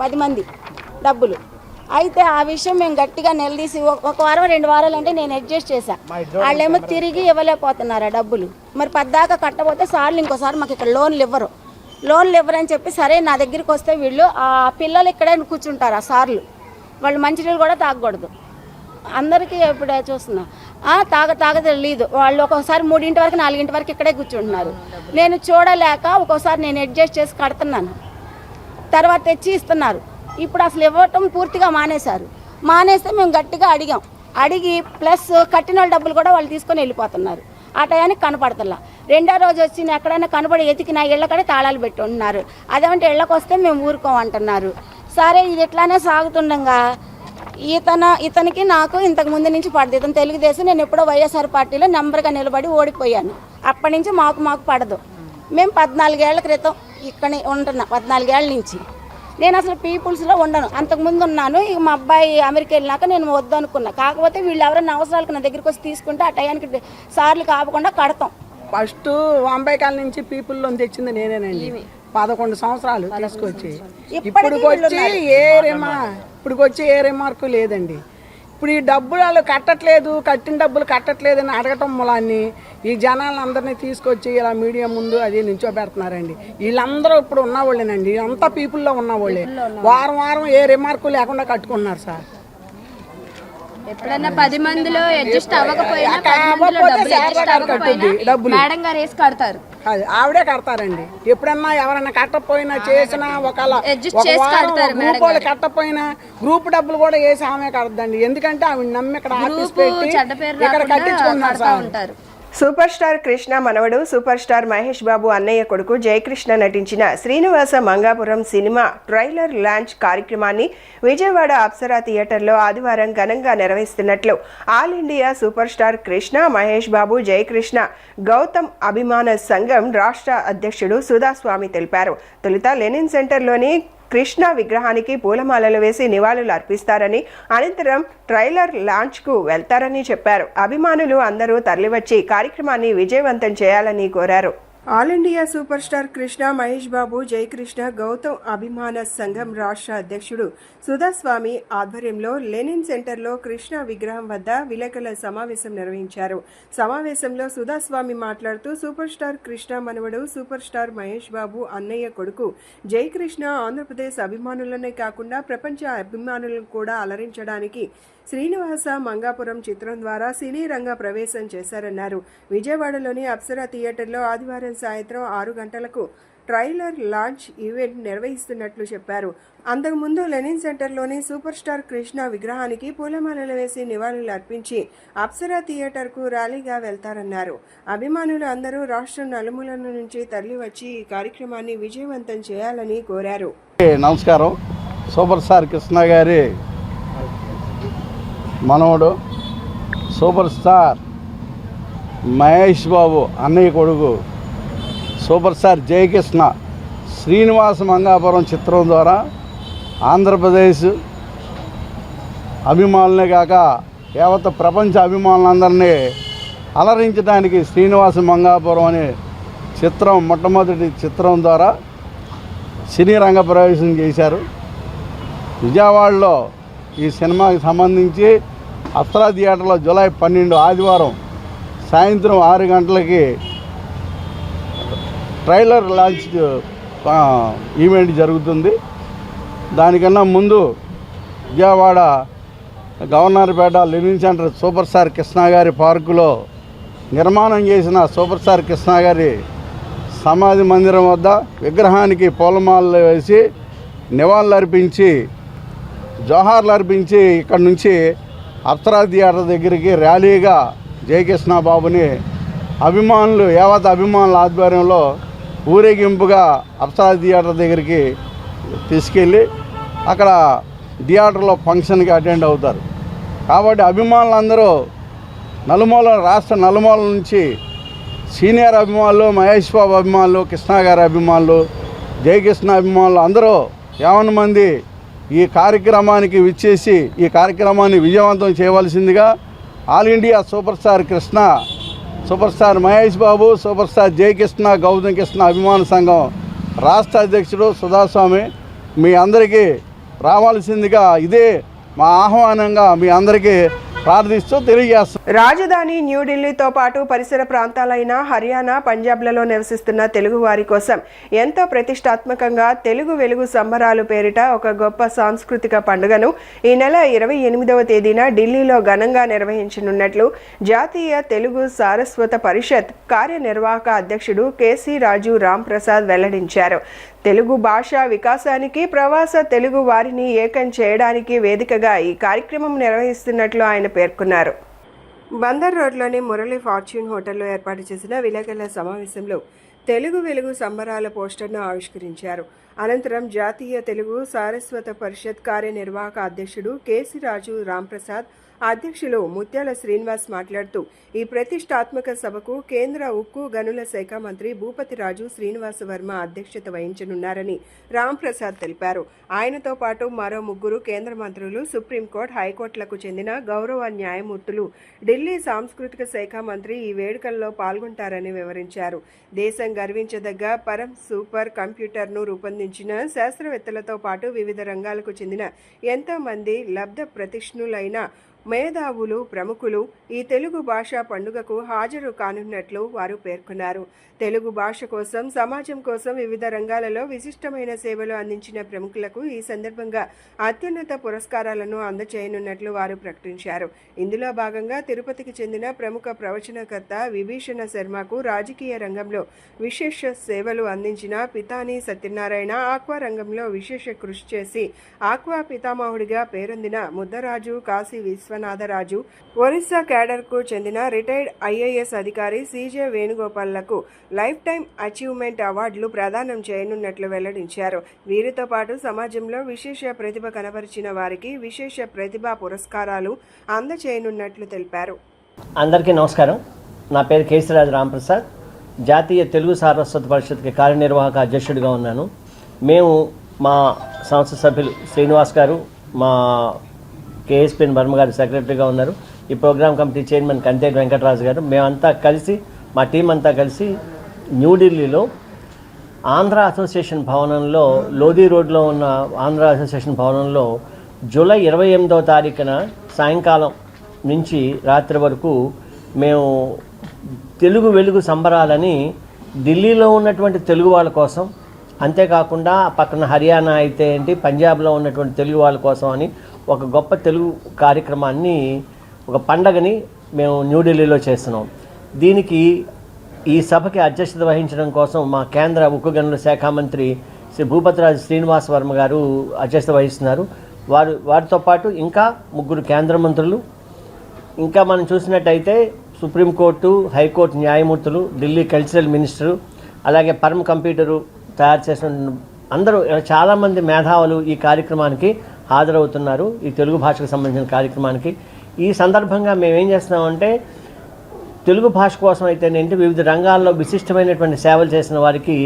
10 మంది డబ్బులు. అయితే ఆ విషయం మేము గట్టిగా నిలదీసి 1 వారం 2 వారాలు అంటే నేను అడ్జస్ట్ చేశాను. వాళ్ళేమో తిరిగి ఇవ్వలేకపోతున్నారు ఆ డబ్బులు. మరి 10 దాకా కట్టకపోతే సార్లు ఇంకోసారి మాకు ఇక్కడ లోన్లు ఇవ్వరని చెప్పి, సరే నా దగ్గరికి వస్తే వీళ్ళు ఆ పిల్లలు ఇక్కడే కూర్చుంటారు. ఆ సార్లు వాళ్ళు మంచినీళ్ళు కూడా తాగకూడదు. అందరికీ ఇప్పుడు చూస్తున్నా తాగలేదు. వాళ్ళు ఒక్కోసారి 3 వరకు 4 వరకు ఇక్కడే కూర్చుంటున్నారు. నేను చూడలేక ఒక్కోసారి నేను అడ్జస్ట్ చేసి కడుతున్నాను, తర్వాత తెచ్చి ఇస్తున్నారు. ఇప్పుడు అసలు ఇవ్వటం పూర్తిగా మానేస్తే మేము గట్టిగా అడిగి ప్లస్ కట్టిన వాళ్ళ డబ్బులు కూడా వాళ్ళు తీసుకొని వెళ్ళిపోతున్నారు. ఆ టయానికి కనపడతలా. 2వ రోజు వచ్చి ఎక్కడైనా కనపడి ఎతికినా ఇళ్ళకడే తాళాలు పెట్టి ఉంటున్నారు. అదేమంటే ఇళ్ళకి వస్తే మేము ఊరుకోమంటున్నారు. సరే ఇది ఇట్లానే సాగుతుండగా ఇతనికి నాకు ఇంతకు ముందు నుంచి పడదు. ఇతను తెలుగుదేశం, నేను ఎప్పుడో వైఎస్ఆర్ పార్టీలో నెంబర్గా నిలబడి ఓడిపోయాను. అప్పటి నుంచి మాకు పడదు. మేము 14 ఏళ్ల క్రితం ఇక్కడ ఉంటున్నా. 14 ఏళ్ళ నుంచి నేను అసలు పీపుల్స్లో ఉండను. అంతకుముందు ఉన్నాను. ఇక మా అబ్బాయి అమెరికా వెళ్ళినాక నేను వద్దు అనుకున్నా. కాకపోతే వీళ్ళు ఎవరైనా అవసరాలకు నా దగ్గరికి వచ్చి తీసుకుంటే ఆ టయానికి సార్లు కాకుండా కడతాం. ఫస్ట్ వాంబాయి కాలనీ నుంచి పీపుల్ లోన్ తెచ్చింది నేనేనండి. 11 సంవత్సరాలు తీసుకొచ్చి ఇప్పుడుకొచ్చి ఏ రిమార్కు లేదండి. ఇప్పుడు ఈ డబ్బులు వాళ్ళు కట్టట్లేదు, కట్టిన డబ్బులు కట్టట్లేదు అని అడగటం మూలాన్ని ఈ జనాలను అందరినీ తీసుకొచ్చి ఇలా మీడియా ముందు అది నిల్చోబెడుతున్నారండి. వీళ్ళందరూ ఇప్పుడు ఉన్నవాళ్ళేనండి, అంతా పీపుల్లో ఉన్నవాళ్ళే. వారం ఏ రిమార్కు లేకుండా కట్టుకున్నారు సార్. ఎప్పుడన్నా 10 మందిలో అడ్జస్ట్ అవ్వకపోయినా డబ్బులు మేడం గారు వేసి కడతారు. ఆవిడే కడతారండి. ఎప్పుడన్నా ఎవరైనా కట్టపోయినా చేసినా గ్రూప్ వాళ్ళు కట్టపోయినా గ్రూప్ డబ్బులు కూడా వేసి ఆమె కడద్దండి. ఎందుకంటే ఆవిడ నమ్మి ఇక్కడ ఆఫీస్ పెట్టి ఇక్కడ కట్టించుకున్నారు సార్. సూపర్ స్టార్ కృష్ణ మనవడు సూపర్ స్టార్ మహేష్ బాబు అన్నయ్య కొడుకు జయకృష్ణ నటించిన Srinivasa Mangapuram cinema trailer launch కార్యక్రమాన్ని విజయవాడ అప్సరా థియేటర్లో ఆదివారం ఘనంగా నిర్వహిస్తున్నట్లు all India super star Krishna Mahesh Babu Jayakrishna Gautam అభిమాన సంఘం రాష్ట్ర అధ్యక్షుడు సుధాస్వామి తెలిపారు. తొలుత లెనిన్ సెంటర్లోని కృష్ణ విగ్రహానికి పూలమాలలు వేసి నివాళులు అర్పిస్తారని, అనంతరం ట్రైలర్ లాంచ్కు వెళ్తారని చెప్పారు. అభిమానులు అందరూ తరలివచ్చి కార్యక్రమాన్ని విజయవంతం చేయాలని కోరారు. All India super star Krishna Mahesh Babu Jayakrishna Gautam అభిమాన సంఘం రాష్ట్ర అధ్యక్షుడు సుధాస్వామి ఆధ్వర్యంలో లెనిన్ సెంటర్లో కృష్ణ విగ్రహం వద్ద విలేకరుల సమావేశం నిర్వహించారు. సమావేశంలో సుధాస్వామి మాట్లాడుతూ సూపర్ స్టార్ కృష్ణ మనవడు సూపర్ స్టార్ మహేష్ బాబు అన్నయ్య కొడుకు జయకృష్ణ ఆంధ్రప్రదేశ్ అభిమానులనే కాకుండా ప్రపంచ అభిమానులను కూడా అలరించడానికి శ్రీనివాస మంగాపురం చిత్రం ద్వారా సినీ రంగ ప్రవేశం చేశారన్నారు. విజయవాడలోని అప్సరా థియేటర్లో ఆదివారం సాయంత్రం 6 గంటలకు ట్రైలర్ లాంచ్ ఈవెంట్ నిర్వహిస్తున్నట్లు చెప్పారు. అంతకుముందు లెనిన్ సెంటర్లోని సూపర్ స్టార్ కృష్ణ విగ్రహానికి పూలమాలలు వేసి నివాళులు అర్పించి అప్సరా థియేటర్కు ర్యాలీగా వెళ్తారన్నారు. అభిమానులు అందరూ రాష్ట్రం నలుమూలల నుంచి తరలివచ్చి ఈ కార్యక్రమాన్ని విజయవంతం చేయాలని కోరారు. నమస్కారం. సూపర్ స్టార్ కృష్ణ గారి మనవడు సూపర్ స్టార్ మహేష్ బాబు అన్నయ్య కొడుకు సూపర్ స్టార్ జయకృష్ణ శ్రీనివాస మంగాపురం చిత్రం ద్వారా ఆంధ్రప్రదేశ్ అభిమానులే కాక యావత్ ప్రపంచ అభిమానులందరినీ అలరించడానికి శ్రీనివాస మంగాపురం అనే చిత్రం మొట్టమొదటి చిత్రం ద్వారా సినీ రంగ ప్రవేశం చేశారు. విజయవాడలో ఈ సినిమాకి సంబంధించి అప్సరా థియేటర్లో జూలై 12 ఆదివారం సాయంత్రం 6 గంటలకి ట్రైలర్ లాంచ్ ఈవెంట్ జరుగుతుంది. దానికన్నా ముందు Vijayawada Governorpet Lenin centre super star Krishna గారి పార్కులో నిర్మాణం చేసిన సూపర్ స్టార్ కృష్ణ గారి సమాధి మందిరం వద్ద విగ్రహానికి పూలమాలలు వేసి నివాళులర్పించి జోహార్లు అర్పించి ఇక్కడ నుంచి అప్సరా థియేటర్ దగ్గరికి ర్యాలీగా జయకృష్ణ బాబుని అభిమానులు యావత్ అభిమానుల ఆధ్వర్యంలో ఊరేగింపుగా అప్సరా థియేటర్ దగ్గరికి తీసుకెళ్ళి అక్కడ థియేటర్లో ఫంక్షన్కి అటెండ్ అవుతారు. కాబట్టి అభిమానులందరూ రాష్ట్ర నలుమూలల నుంచి సీనియర్ అభిమానులు, మహేష్ బాబు అభిమానులు, కృష్ణ గారి అభిమానులు, జయకృష్ణ అభిమానులు అందరూ 50 మంది ఈ కార్యక్రమానికి విచ్చేసి ఈ కార్యక్రమాన్ని విజయవంతం చేయవలసిందిగా all India super star Krishna, super star Mahesh Babu, super star Jayakrishna Gautam Krishna అభిమాన సంఘం రాష్ట్ర అధ్యక్షుడు సుధాస్వామి మీ అందరికీ రావాల్సిందిగా ఇదే మా ఆహ్వానంగా మీ అందరికీ ప్రార్థిస్తూ తెలియజేస్తాం. రాజధాని న్యూఢిల్లీతో పాటు పరిసర ప్రాంతాలైన హర్యానా, పంజాబ్లలో నివసిస్తున్న తెలుగు వారి కోసం ఎంతో ప్రతిష్టాత్మకంగా తెలుగు వెలుగు సంబరాలు పేరిట ఒక గొప్ప సాంస్కృతిక పండుగను ఈ నెల 28వ తేదీన ఢిల్లీలో ఘనంగా నిర్వహించనున్నట్లు జాతీయ తెలుగు సారస్వత పరిషత్ కార్యనిర్వాహక అధ్యక్షుడు కేసీ రాజు రాంప్రసాద్ వెల్లడించారు. తెలుగు భాషా వికాసానికి, ప్రవాస తెలుగు వారిని ఏకం చేయడానికి వేదికగా ఈ కార్యక్రమం నిర్వహిస్తున్నట్లు ఆయన పేర్కొన్నారు. బందర్ రోడ్లోని మురళి ఫార్చ్యూన్ హోటల్లో ఏర్పాటు చేసిన విలేకరుల సమావేశంలో తెలుగు వెలుగు సంబరాల పోస్టర్ను ఆవిష్కరించారు. అనంతరం జాతీయ తెలుగు సారస్వత పరిషత్ కార్యనిర్వాహక అధ్యక్షుడు కేసీ రాజు రాంప్రసాద్, అధ్యక్షులు ముత్యాల శ్రీనివాస్ మాట్లాడుతూ ఈ ప్రతిష్టాత్మక సభకు కేంద్ర ఉక్కు గనుల శాఖ మంత్రి భూపతి రాజు శ్రీనివాస వర్మ అధ్యక్షత వహించనున్నారని రాంప్రసాద్ తెలిపారు. ఆయనతో పాటు మరో 3 కేంద్ర మంత్రులు, సుప్రీంకోర్టు, హైకోర్టులకు చెందిన గౌరవ న్యాయమూర్తులు, ఢిల్లీ సాంస్కృతిక శాఖ మంత్రి ఈ వేడుకల్లో పాల్గొంటారని వివరించారు. దేశం గర్వించదగ్గ పరం సూపర్ కంప్యూటర్ను రూపొందించిన శాస్త్రవేత్తలతో పాటు వివిధ రంగాలకు చెందిన ఎంతో మంది లబ్ధ ప్రతిష్ఠులైన మేధావులు, ప్రముఖులు ఈ తెలుగు భాషా పండుగకు హాజరు కానున్నట్లు వారు పేర్కొన్నారు. తెలుగు భాష కోసం, సమాజం కోసం వివిధ రంగాలలో విశిష్టమైన సేవలు అందించిన ప్రముఖులకు ఈ సందర్భంగా అత్యున్నత పురస్కారాలను అందజేయనున్నట్లు వారు ప్రకటించారు. ఇందులో భాగంగా తిరుపతికి చెందిన ప్రముఖ ప్రవచనకర్త విభీషణ శర్మకు రాజకీయ రంగంలో విశేష సేవలు అందించిన పితాని సత్యనారాయణ, ఆక్వా రంగంలో విశేష కృషి చేసి ఆక్వా పితామహుడిగా పేరొందిన ముద్దరాజు కాశీ విశ్వనాథరాజు, ఒరిస్సా క్యాడర్కు చెందిన రిటైర్డ్ ఐఏఎస్ అధికారి సిజే వేణుగోపాల్లకు లైఫ్ టైం అచీవ్మెంట్ అవార్డులు ప్రదానం చేయనున్నట్లు వెల్లడించారు. వీరితో పాటు సమాజంలో విశేష ప్రతిభ కనబరిచిన వారికి విశేష ప్రతిభా పురస్కారాలు అందజేయనున్నట్లు తెలిపారు. అందరికీ నమస్కారం. నా పేరు కేసీరాజు రాంప్రసాద్. జాతీయ తెలుగు సారస్వత పరిషత్కి కార్యనిర్వాహక అధ్యక్షుడిగా ఉన్నాను. మేము మా సంస్థ సభ్యులు శ్రీనివాస్ గారు, మా కేఎస్పిఎన్ వర్మ గారు సెక్రటరీగా ఉన్నారు. ఈ ప్రోగ్రామ్ కమిటీ చైర్మన్ కంటేటి వెంకటరాజు గారు, మేమంతా కలిసి, మా టీం అంతా కలిసి న్యూఢిల్లీలో ఆంధ్ర అసోసియేషన్ భవనంలో, లోధి రోడ్లో ఉన్న ఆంధ్ర అసోసియేషన్ భవనంలో జూలై 28వ తారీఖున సాయంకాలం నుంచి రాత్రి వరకు మేము తెలుగు వెలుగు సంబరాలని ఢిల్లీలో ఉన్నటువంటి తెలుగు వాళ్ళ కోసం, అంతేకాకుండా పక్కన హర్యానా అయితే ఏంటి, పంజాబ్లో ఉన్నటువంటి తెలుగు వాళ్ళ కోసం అని ఒక గొప్ప తెలుగు కార్యక్రమాన్ని, ఒక పండగని మేము న్యూఢిల్లీలో చేస్తున్నాం. దీనికి ఈ సభకి అధ్యక్షత వహించడం కోసం మా కేంద్ర ఉక్కు గనుల శాఖ మంత్రి శ్రీ భూపతిరాజు శ్రీనివాస్ వర్మ గారు అధ్యక్షత వహిస్తున్నారు. వారితో పాటు ఇంకా 3 కేంద్ర మంత్రులు, ఇంకా మనం చూసినట్టయితే సుప్రీంకోర్టు, హైకోర్టు న్యాయమూర్తులు, ఢిల్లీ కల్చరల్ మినిస్టరు, అలాగే పరమ కంప్యూటరు తయారు చేసిన అందరూ చాలామంది మేధావులు ఈ కార్యక్రమానికి హాజరవుతున్నారు, ఈ తెలుగు భాషకు సంబంధించిన కార్యక్రమానికి. ఈ సందర్భంగా మేము ఏం చేస్తున్నామంటే తెలుగు భాష కోసం అయితేనేంటి వివిధ రంగాల్లో విశిష్టమైనటువంటి సేవలు చేసిన వారికి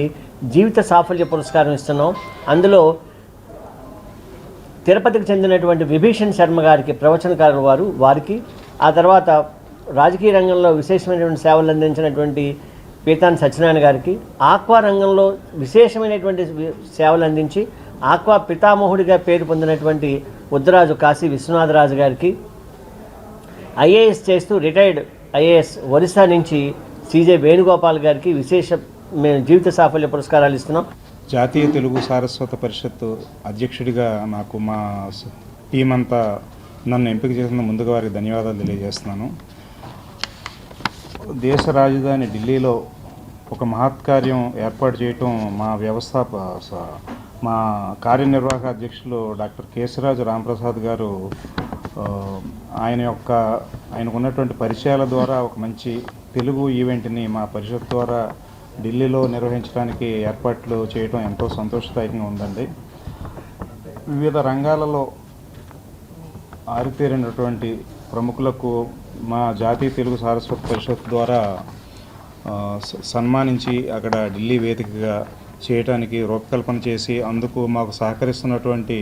జీవిత సాఫల్య పురస్కారం ఇస్తున్నాం. అందులో తిరుపతికి చెందినటువంటి విభీషణ్ శర్మ గారికి, ప్రవచనకారులు వారికి, ఆ తర్వాత రాజకీయ రంగంలో విశేషమైనటువంటి సేవలు అందించినటువంటి పీతాన్ సత్యనారాయణ గారికి, ఆక్వా రంగంలో విశేషమైనటువంటి సేవలు అందించి ఆక్వా పితామహుడిగా పేరు పొందినటువంటి ఉద్దరాజు కాశీ విశ్వనాథరాజు గారికి, ఐఏఎస్ చేస్తూ రిటైర్డ్ ఐఏఎస్ ఒరిస్సా నుంచి సిజే వేణుగోపాల్ గారికి మేము జీవిత సాఫల్య పురస్కారాలు ఇస్తున్నాం. జాతీయ తెలుగు సారస్వత పరిషత్తు అధ్యక్షుడిగా నాకు మా టీం అంతా నన్ను ఎంపిక చేసిన ముందుగా వారికి ధన్యవాదాలు తెలియజేస్తున్నాను. దేశ రాజధాని ఢిల్లీలో ఒక మహత్కార్యం ఏర్పాటు చేయటం మా కార్యనిర్వాహక అధ్యక్షులు డాక్టర్ కేశరాజు రాంప్రసాద్ గారు ఆయనకు ఉన్నటువంటి పరిచయాల ద్వారా ఒక మంచి తెలుగు ఈవెంట్ని మా పరిషత్ ద్వారా ఢిల్లీలో నిర్వహించడానికి ఏర్పాట్లు చేయడం ఎంతో సంతోషదాయకంగా ఉందండి. వివిధ రంగాలలో ఆరితేరినటువంటి ప్రముఖులకు మా జాతీయ తెలుగు సారస్వత పరిషత్ ద్వారా సన్మానించి అక్కడ ఢిల్లీ వేదికగా చేయడానికి రూపకల్పన చేసి అందుకు మాకు సహకరిస్తున్నటువంటి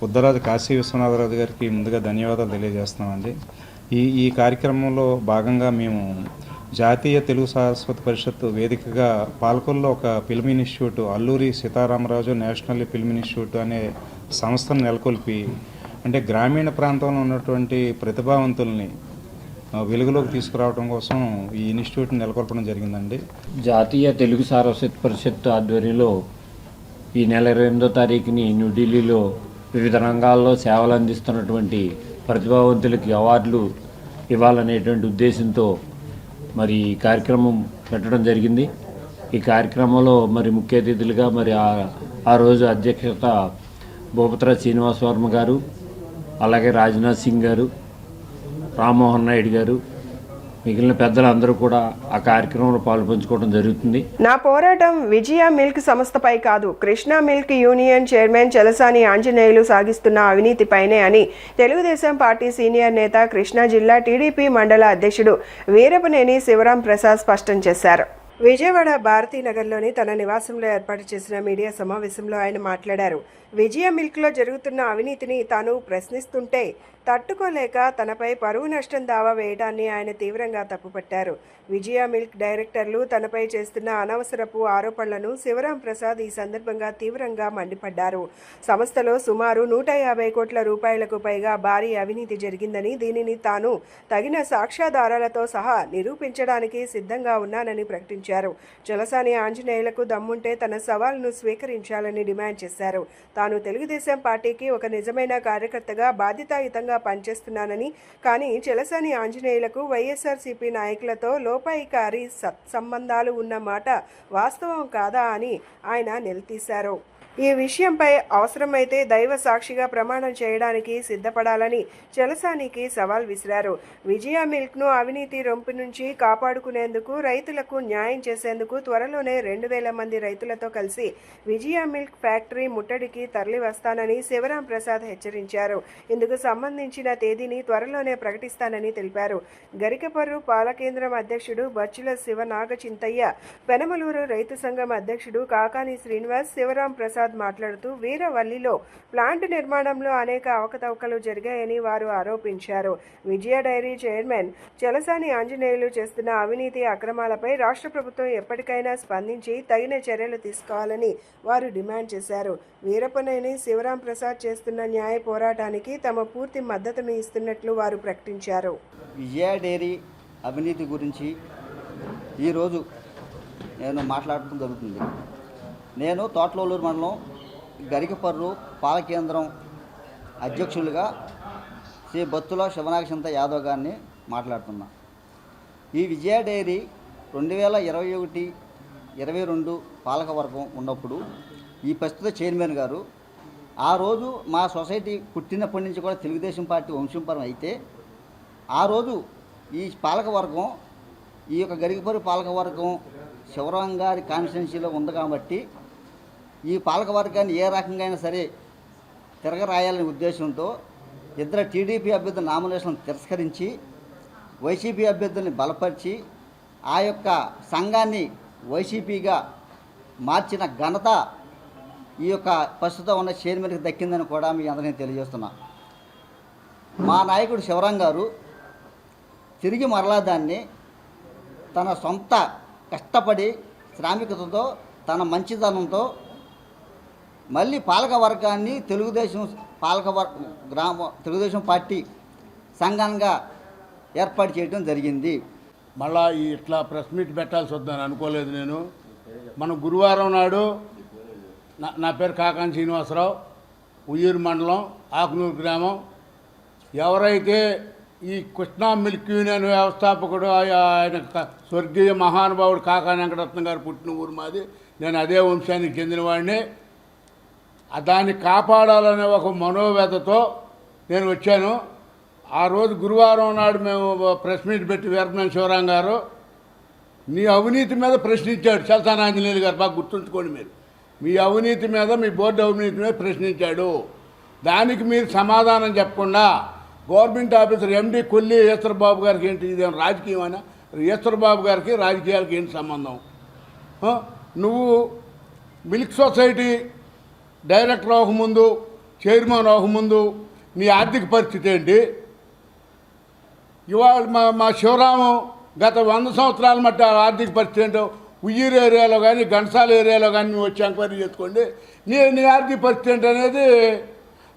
ఉద్దరాజు కాశీ విశ్వనాథరాజు గారికి ముందుగా ధన్యవాదాలు తెలియజేస్తున్నామండి. ఈ కార్యక్రమంలో భాగంగా మేము జాతీయ తెలుగు సారస్వత పరిషత్ వేదికగా పాలకొల్లో ఒక film institute, Alluri Sitaramaraju national film institute అనే సంస్థను నెలకొల్పి, అంటే గ్రామీణ ప్రాంతంలో ఉన్నటువంటి ప్రతిభావంతుల్ని వెలుగులోకి తీసుకురావడం కోసం ఈ ఇన్స్టిట్యూట్ని నెలకొల్పడం జరిగిందండి. జాతీయ తెలుగు సారస్వత పరిషత్ ఆధ్వర్యంలో ఈ నెల 28వ తారీఖుని న్యూఢిల్లీలో వివిధ రంగాల్లో సేవలు అందిస్తున్నటువంటి ప్రతిభావంతులకి అవార్డులు ఇవ్వాలనేటువంటి ఉద్దేశంతో మరి ఈ కార్యక్రమం పెట్టడం జరిగింది. ఈ కార్యక్రమంలో మరి ముఖ్య అతిథులుగా మరి ఆ రోజు అధ్యక్షత భూపతిరాజు శ్రీనివాస్ వర్మ గారు, అలాగే రాజ్నాథ్ సింగ్ గారు, రామ్మోహన్ నాయుడు గారు, మిగిలిన పెద్దలందరూ కూడా ఆ కార్యక్రమంలో పాల్పంచుకోవడం జరుగుతుంది. నా పోరాటం విజయ మిల్క్ సంస్థపై కాదు, Krishna milk union chairman Chalasani Anjaneyulu సాగిస్తున్న అవినీతిపైనే అని తెలుగుదేశం పార్టీ సీనియర్ నేత కృష్ణా జిల్లా టీడీపీ మండల అధ్యక్షుడు వీరపనేని శివరాం ప్రసాద్ స్పష్టం చేశారు. విజయవాడ భారతీనగర్లోని తన నివాసంలో ఏర్పాటు చేసిన మీడియా సమావేశంలో ఆయన మాట్లాడారు. విజయ మిల్క్లో జరుగుతున్న అవినీతిని తాను ప్రశ్నిస్తుంటే తట్టుకోలేక తనపై పరువు నష్టం దావా వేయడాన్ని ఆయన తీవ్రంగా తప్పుపట్టారు. విజయ మిల్క్ డైరెక్టర్లు తనపై చేస్తున్న అనవసరపు ఆరోపణలను శివరాం ప్రసాద్ ఈ సందర్భంగా తీవ్రంగా మండిపడ్డారు. సంస్థలో సుమారు 150 కోట్ల రూపాయలకు పైగా భారీ అవినీతి జరిగిందని, దీనిని తాను తగిన సాక్ష్యాధారాలతో సహా నిరూపించడానికి సిద్ధంగా ఉన్నానని ప్రకటించారు. చలసాని ఆంజనేయులకు దమ్ముంటే తన సవాల్ను స్వీకరించాలని డిమాండ్ చేశారు. తాను తెలుగుదేశం పార్టీకి ఒక నిజమైన కార్యకర్తగా బాధ్యతాయుతంగా పనిచేస్తున్నానని, కానీ చలసాని ఆంజనేయులకు వైఎస్ఆర్సీపీ నాయకులతో లోపాయికారి సత్సంబంధాలు ఉన్న మాట వాస్తవం కాదా అని ఆయన నిలదీశారు. ఈ విషయంపై అవసరమైతే దైవ సాక్షిగా ప్రమాణం చేయడానికి సిద్ధపడాలని చలసానికి సవాల్ విసిరారు. విజయ మిల్క్ను అవినీతి రొంపు నుంచి కాపాడుకునేందుకు, రైతులకు న్యాయం చేసేందుకు త్వరలోనే 2000 మంది రైతులతో కలిసి విజయ మిల్క్ ఫ్యాక్టరీ ముట్టడికి తరలి వస్తానని శివరాం ప్రసాద్ హెచ్చరించారు. ఇందుకు సంబంధించిన తేదీని త్వరలోనే ప్రకటిస్తానని తెలిపారు. గరికపర్రు పాల కేంద్రం అధ్యక్షుడు బచ్చుల శివనాగచింతయ్య, పెనమలూరు రైతు సంఘం అధ్యక్షుడు కాకాని శ్రీనివాస్, శివరాం ప్రసాద్ మాట్లాడుతూ వీరవల్లిలో ప్లాంట్ నిర్మాణంలో అనేక అవకతవకలు జరిగాయని వారు ఆరోపించారు. విజయ డైరీ చైర్మన్ చలసాని ఆంజనేయులు చేస్తున్న అవినీతి అక్రమాలపై రాష్ట్ర ప్రభుత్వం ఎప్పటికైనా స్పందించి తగిన చర్యలు తీసుకోవాలని వారు డిమాండ్ చేశారు. వీరపనేని శివరాం ప్రసాద్ చేస్తున్న న్యాయ పోరాటానికి తమ పూర్తి మద్దతును ఇస్తున్నట్లు వారు ప్రకటించారు. విజయ డైరీ అవినీతి గురించి ఈరోజు నేను మాట్లాడటం జరుగుతుంది. నేను తోటలూరు మండలం గరికపర్రు పాల కేంద్రం అధ్యక్షులుగా శ్రీ బత్తుల శివనాగచింత యాదవ్ గారిని మాట్లాడుతున్నా. ఈ విజయ డైరీ 2021-22 పాలకవర్గం ఉన్నప్పుడు ఈ ప్రస్తుత చైర్మన్ గారు ఆ రోజు మా సొసైటీ పుట్టినప్పటి నుంచి కూడా తెలుగుదేశం పార్టీ వంశంపరం అయితే ఆ రోజు ఈ పాలకవర్గం ఈ యొక్క గరికపర్రు పాలకవర్గం శివరాం గారి కాన్స్టిట్యున్సీలో ఉంది కాబట్టి ఈ పాలకవర్గాన్ని ఏ రకంగా అయినా సరే తిరగరాయాలనే ఉద్దేశంతో ఇద్దరు టీడీపీ అభ్యర్థుల నామినేషన్ తిరస్కరించి వైసీపీ అభ్యర్థుల్ని బలపరిచి ఆ యొక్క సంఘాన్ని వైసీపీగా మార్చిన ఘనత ఈ యొక్క ప్రస్తుతం ఉన్న చైర్మన్కి దక్కిందని కూడా మీ అందరినీ తెలియజేస్తున్నా. మా నాయకుడు శివరాం గారు తిరిగి మరలా దాన్ని తన సొంత కష్టపడి శ్రామికతతో తన మంచితనంతో మళ్ళీ పాలకవర్గాన్ని తెలుగుదేశం తెలుగుదేశం పార్టీ సంఘంగా ఏర్పాటు చేయడం జరిగింది. మళ్ళా ఇట్లా ప్రెస్ మీట్ పెట్టాల్సి వద్దని అనుకోలేదు నేను. మన గురువారం నాడు నా పేరు కాకాని శ్రీనివాసరావు, ఉయ్యూరు మండలం, ఆకునూరు గ్రామం. ఎవరైతే ఈ కృష్ణా మిల్క్ యూనియన్ వ్యవస్థాపకుడు ఆయన స్వర్గీయ మహానుభావుడు కాకాని వెంకటరత్న గారు పుట్టిన ఊరు మాది. నేను అదే వంశానికి చెందినవాడిని. దాన్ని కాపాడాలనే ఒక మనోవేదతో నేను వచ్చాను. ఆ రోజు గురువారం నాడు మేము ప్రెస్ మీట్ పెట్టి వీరభద్రం శివరాం గారు మీ అవినీతి మీద ప్రశ్నించాడు. చలసానాంజనేయులు గారు బాగా గుర్తుంచుకోండి మీరు. మీ అవినీతి మీద, మీ బోర్డు అవినీతి మీద ప్రశ్నించాడు. దానికి మీరు సమాధానం చెప్పకుండా గవర్నమెంట్ ఆఫీసర్ ఎండి కొల్లి ఈశ్వరబాబు గారికి ఏంటి ఇదేం రాజకీయం అయినా? ఈశ్వరబాబు గారికి రాజకీయాలకి ఏంటి సంబంధం? నువ్వు మిల్క్ సొసైటీ డైరెక్టర్ అవ్వకముందు, చైర్మన్ అవ్వకముందు నీ ఆర్థిక పరిస్థితి ఏంటి? ఇవాళ మా శివరాము గత 100 సంవత్సరాల మట్టి ఆర్థిక పరిస్థితి ఏంటో ఉయ్యూరు ఏరియాలో కానీ ఘంటసాల ఏరియాలో కానీ మేము వచ్చి ఎంక్వైరీ చేసుకోండి. నీ ఆర్థిక పరిస్థితి ఏంటనేది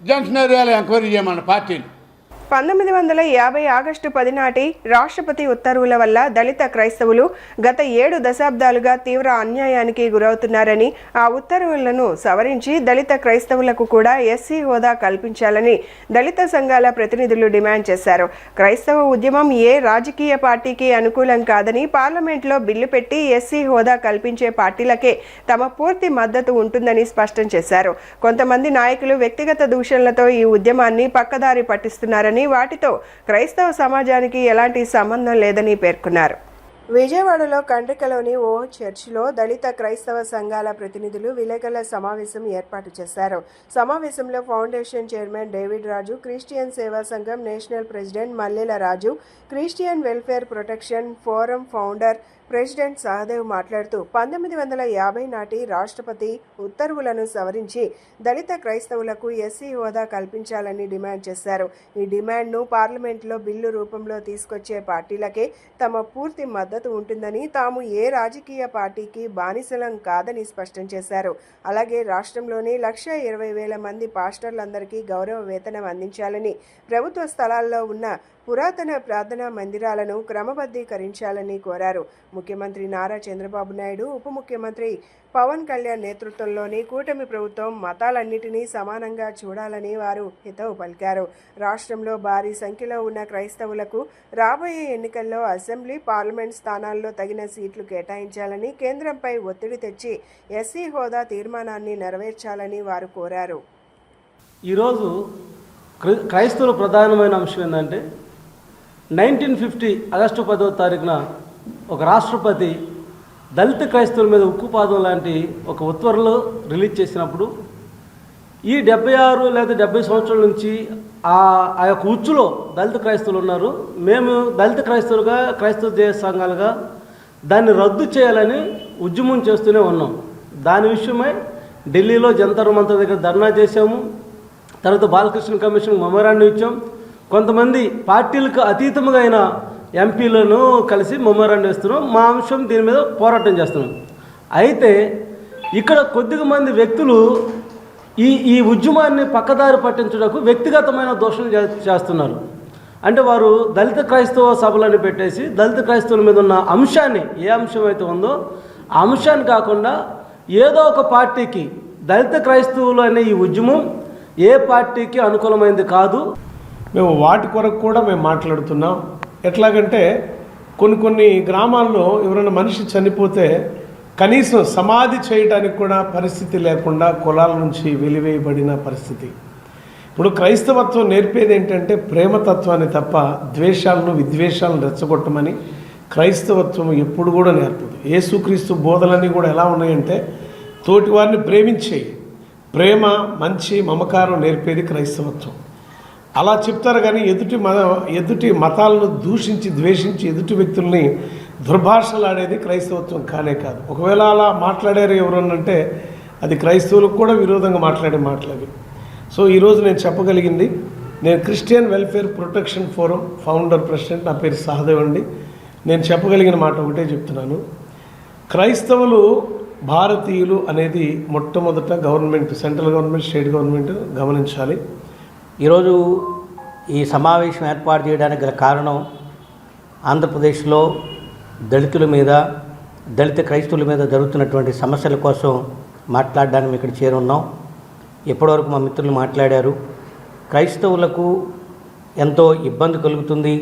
జంక్షన్ ఏరియాలో ఎంక్వైరీ చేయమన్న పార్టీని. 1950 ఆగస్టు 10 నాటి రాష్ట్రపతి ఉత్తర్వుల వల్ల దళిత క్రైస్తవులు గత 7 దశాబ్దాలుగా తీవ్ర అన్యాయానికి గురవుతున్నారని, ఆ ఉత్తర్వులను సవరించి దళిత క్రైస్తవులకు కూడా ఎస్సీ హోదా కల్పించాలని దళిత సంఘాల ప్రతినిధులు డిమాండ్ చేశారు. క్రైస్తవ ఉద్యమం ఏ రాజకీయ పార్టీకి అనుకూలం కాదని, పార్లమెంట్లో బిల్లు పెట్టి ఎస్సీ హోదా కల్పించే పార్టీలకే తమ పూర్తి మద్దతు ఉంటుందని స్పష్టం చేశారు. కొంతమంది నాయకులు వ్యక్తిగత దూషణలతో ఈ ఉద్యమాన్ని పక్కదారి పట్టిస్తున్నారని, వాటితో క్రైస్తవ సమాజానికి ఎలాంటి సంబంధం లేదని పేర్కొన్నారు. విజయవాడలో కండ్రికలోని ఓ చర్చిలో దళిత క్రైస్తవ సంఘాల ప్రతినిధులు విలేకరుల సమావేశం ఏర్పాటు చేశారు. సమావేశంలో foundation chairman David Raju, Christian సేవా సంఘం national president Mallela Raju, Christian welfare protection forum founder president Sahadev మాట్లాడుతూ 1950 నాటి రాష్ట్రపతి ఉత్తర్వులను సవరించి దళిత క్రైస్తవులకు ఎస్సీ హోదా కల్పించాలని డిమాండ్ చేశారు. ఈ డిమాండ్ను పార్లమెంట్లో బిల్లు రూపంలో తీసుకొచ్చే పార్టీలకే తమ పూర్తి మద్దతు ఉంటుందని, తాము ఏ రాజకీయ పార్టీకి బానిసలం కాదని స్పష్టం చేశారు. అలాగే రాష్ట్రంలోని 1,20,000 మంది పాస్టర్లందరికీ గౌరవ వేతనం అందించాలని, ప్రభుత్వ స్థలాల్లో ఉన్న పురాతన ప్రార్థనా మందిరాలను క్రమబద్ధీకరించాలని కోరారు. ముఖ్యమంత్రి నారా చంద్రబాబు నాయుడు, ఉప ముఖ్యమంత్రి పవన్ కళ్యాణ్ నేతృత్వంలోని కూటమి ప్రభుత్వం మతాలన్నిటినీ సమానంగా చూడాలని వారు హితవు పలికారు. రాష్ట్రంలో భారీ సంఖ్యలో ఉన్న క్రైస్తవులకు రాబోయే ఎన్నికల్లో అసెంబ్లీ, పార్లమెంట్ స్థానాల్లో తగిన సీట్లు కేటాయించాలని, కేంద్రంపై ఒత్తిడి తెచ్చి ఎస్సీ హోదా తీర్మానాన్ని నెరవేర్చాలని వారు కోరారు. ఈరోజు క్రైస్తవుల ప్రధానమైన అంశం ఏంటంటే 1950 ఆగస్టు 10వ తారీఖున ఒక రాష్ట్రపతి దళిత క్రైస్తవుల మీద ఉక్కుపాదం లాంటి ఒక ఉత్తర్వులు రిలీజ్ చేసినప్పుడు ఈ 76 లేదా 70 సంవత్సరాల నుంచి ఆ యొక్క ఉచ్చులో దళిత క్రైస్తవులు ఉన్నారు. మేము దళిత క్రైస్తవులుగా, క్రైస్తవ దేశ సంఘాలుగా దాన్ని రద్దు చేయాలని ఉద్యమం చేస్తూనే ఉన్నాం. దాని విషయమై ఢిల్లీలో జంతర్ మంతర్ దగ్గర ధర్నా చేశాము. తర్వాత బాలకృష్ణ కమిషన్ మెమోరాండం ఇచ్చాం. కొంతమంది పార్టీలకు అతీతముగా అయిన ఎంపీలను కలిసి మెమోరాండం ఇస్తున్నాం. మా అంశం దీని మీద పోరాటం చేస్తున్నాం. అయితే ఇక్కడ కొద్దిగా మంది వ్యక్తులు ఈ ఉద్యమాన్ని పక్కదారి పట్టించడానికి వ్యక్తిగతమైన దోషం చేస్తున్నారు. అంటే వారు దళిత క్రైస్తవ సభలను పెట్టేసి దళిత క్రైస్తవుల మీద ఉన్న అంశాన్ని, ఏ అంశం అయితే ఉందో ఆ అంశాన్ని కాకుండా ఏదో ఒక పార్టీకి, దళిత క్రైస్తవులు అనే ఈ ఉద్యమం ఏ పార్టీకి అనుకూలమైనది కాదు. మేము వాటి కొరకు కూడా మేము మాట్లాడుతున్నాం. ఎట్లాగంటే కొన్ని గ్రామాల్లో ఎవరైనా మనిషి చనిపోతే కనీసం సమాధి చేయడానికి కూడా పరిస్థితి లేకుండా కులాల నుంచి వెలివేయబడిన పరిస్థితి. ఇప్పుడు క్రైస్తవత్వం నేర్పేది ఏంటంటే ప్రేమతత్వాన్ని తప్ప ద్వేషాలను విద్వేషాలను రెచ్చగొట్టమని క్రైస్తవత్వం ఎప్పుడు కూడా నేర్పదు. యేసుక్రీస్తు బోధలన్నీ కూడా ఎలా ఉన్నాయంటే తోటివారిని ప్రేమించేయి, ప్రేమ, మంచి, మమకారం నేర్పేది క్రైస్తవత్వం. అలా చెప్తారు కానీ ఎదుటి మతాలను దూషించి ద్వేషించి ఎదుటి వ్యక్తుల్ని దుర్భాషలాడేది క్రైస్తవత్వం కానే కాదు. ఒకవేళ అలా మాట్లాడారు ఎవరన్నంటే అది క్రైస్తవులకు కూడా విరోధంగా మాట్లాడే మాటలవి. సో ఈరోజు నేను చెప్పగలిగింది, నేను Christian welfare protection forum founder president, నా పేరు సహదేవ్ అండి. నేను చెప్పగలిగిన మాట ఒకటే చెప్తున్నాను. క్రైస్తవులు భారతీయులు అనేది మొట్టమొదట government, central government, state government గమనించాలి. ఈరోజు ఈ సమావేశం ఏర్పాటు చేయడానికి గల కారణం ఆంధ్రప్రదేశ్లో దళితుల మీద, దళిత క్రైస్తవుల మీద జరుగుతున్నటువంటి సమస్యల కోసం మాట్లాడడానికి ఇక్కడ చేరున్నాం. ఎప్పటివరకు మా మిత్రులు మాట్లాడారు. క్రైస్తవులకు ఎంతో ఇబ్బంది కలుగుతుంది,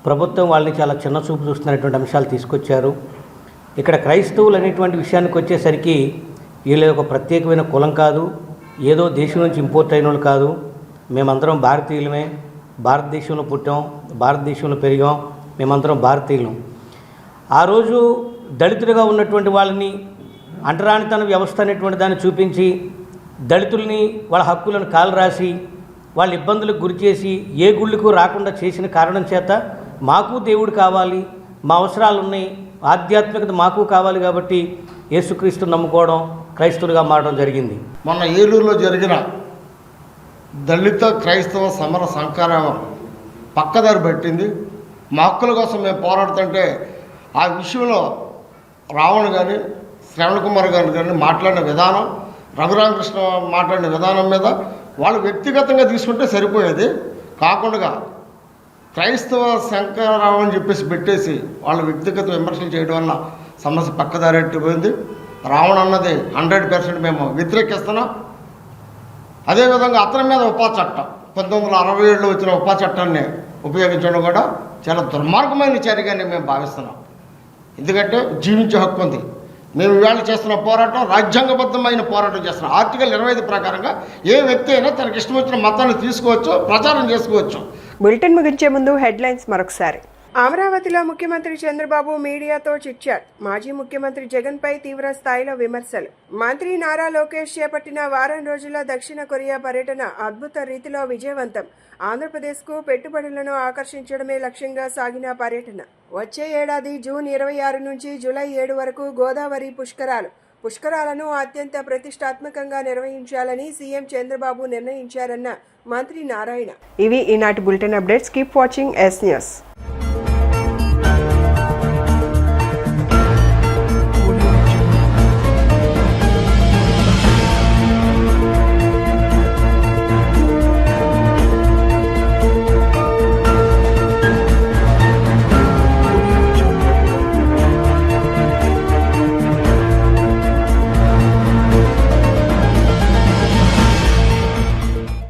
ప్రభుత్వం వాళ్ళని చాలా చిన్న చూపు చూస్తున్నటువంటి అంశాలు తీసుకొచ్చారు. ఇక్కడ క్రైస్తవులు అనేటువంటి విషయానికి వచ్చేసరికి వీళ్ళ ఒక ప్రత్యేకమైన కులం కాదు, ఏదో దేశం నుంచి ఇంపోర్ట్ అయిన వాళ్ళు కాదు. మేమందరం భారతీయులమే, భారతదేశంలో పుట్టాం, భారతదేశంలో పెరిగాం, మేమందరం భారతీయులం. ఆ రోజు దళితులుగా ఉన్నటువంటి వాళ్ళని అంటరానితన వ్యవస్థ అనేటువంటి దాన్ని చూపించి దళితుల్ని వాళ్ళ హక్కులను కాలరాసి వాళ్ళ ఇబ్బందులకు గురి చేసి ఏ గుళ్ళకు రాకుండా చేసిన కారణం చేత మాకు దేవుడు కావాలి, మా అవసరాలు ఉన్నాయి, ఆధ్యాత్మికత మాకు కావాలి కాబట్టి యేసుక్రీస్తు నమ్ముకోవడం, క్రైస్తవులుగా మారడం జరిగింది. మొన్న ఏలూరులో జరిగిన దళిత క్రైస్తవ సమర సంకారం పక్కదారి పెట్టింది. మా హక్కుల కోసం మేము పోరాడుతుంటే ఆ విషయంలో రావణ్ కానీ, శ్రవణ్ కుమార్ గారు కానీ మాట్లాడిన విధానం, రఘురామకృష్ణ మాట్లాడిన విధానం మీద వాళ్ళు వ్యక్తిగతంగా తీసుకుంటే సరిపోయేది. కాకుండా క్రైస్తవ శంకరరావు అని చెప్పేసి పెట్టేసి వాళ్ళు వ్యక్తిగత విమర్శలు చేయడం వల్ల సమస్య పక్కదారెట్టిపోయింది. రావణ్ అన్నది 100% మేము వ్యతిరేకిస్తున్నాం. అదేవిధంగా అతని మీద ఉపా చట్టం 1967లో వచ్చిన ఉపా చట్టాన్ని ఉపయోగించడం కూడా చాలా దుర్మార్గమైన చర్యగానే మేము భావిస్తున్నాం. ఎందుకంటే జీవించే హక్కు ఉంది. మేము ఇవాళ చేస్తున్న పోరాటం రాజ్యాంగబద్ధమైన పోరాటం చేస్తున్నాం. ఆర్టికల్ 25 ప్రకారంగా ఏ వ్యక్తి అయినా తనకి ఇష్టం వచ్చిన మతాన్ని తీసుకోవచ్చు, ప్రచారం చేసుకోవచ్చు. బులెటిన్ ముగించే ముందు హెడ్లైన్స్ మరొకసారి. అమరావతిలో ముఖ్యమంత్రి చంద్రబాబు మీడియాతో చిట్చాట్. మాజీ ముఖ్యమంత్రి జగన్ పై తీవ్ర స్థాయిలో విమర్శలు. మంత్రి నారా లోకేష్ చేపట్టిన వారం రోజుల దక్షిణ కొరియా పర్యటన అద్భుత రీతిలో విజయవంతం. ఆంధ్రప్రదేశ్కు పెట్టుబడులను ఆకర్షించడమే లక్ష్యంగా సాగిన పర్యటన. వచ్చే ఏడాది జూన్ 26 నుంచి జూలై 7 వరకు గోదావరి పుష్కరాలను అత్యంత ప్రతిష్టాత్మకంగా నిర్వహించాలని సీఎం చంద్రబాబు నిర్ణయించారన్న మంత్రి నారాయణ. ఇవి ఈనాటి bulletin updates. Keep watching yes news.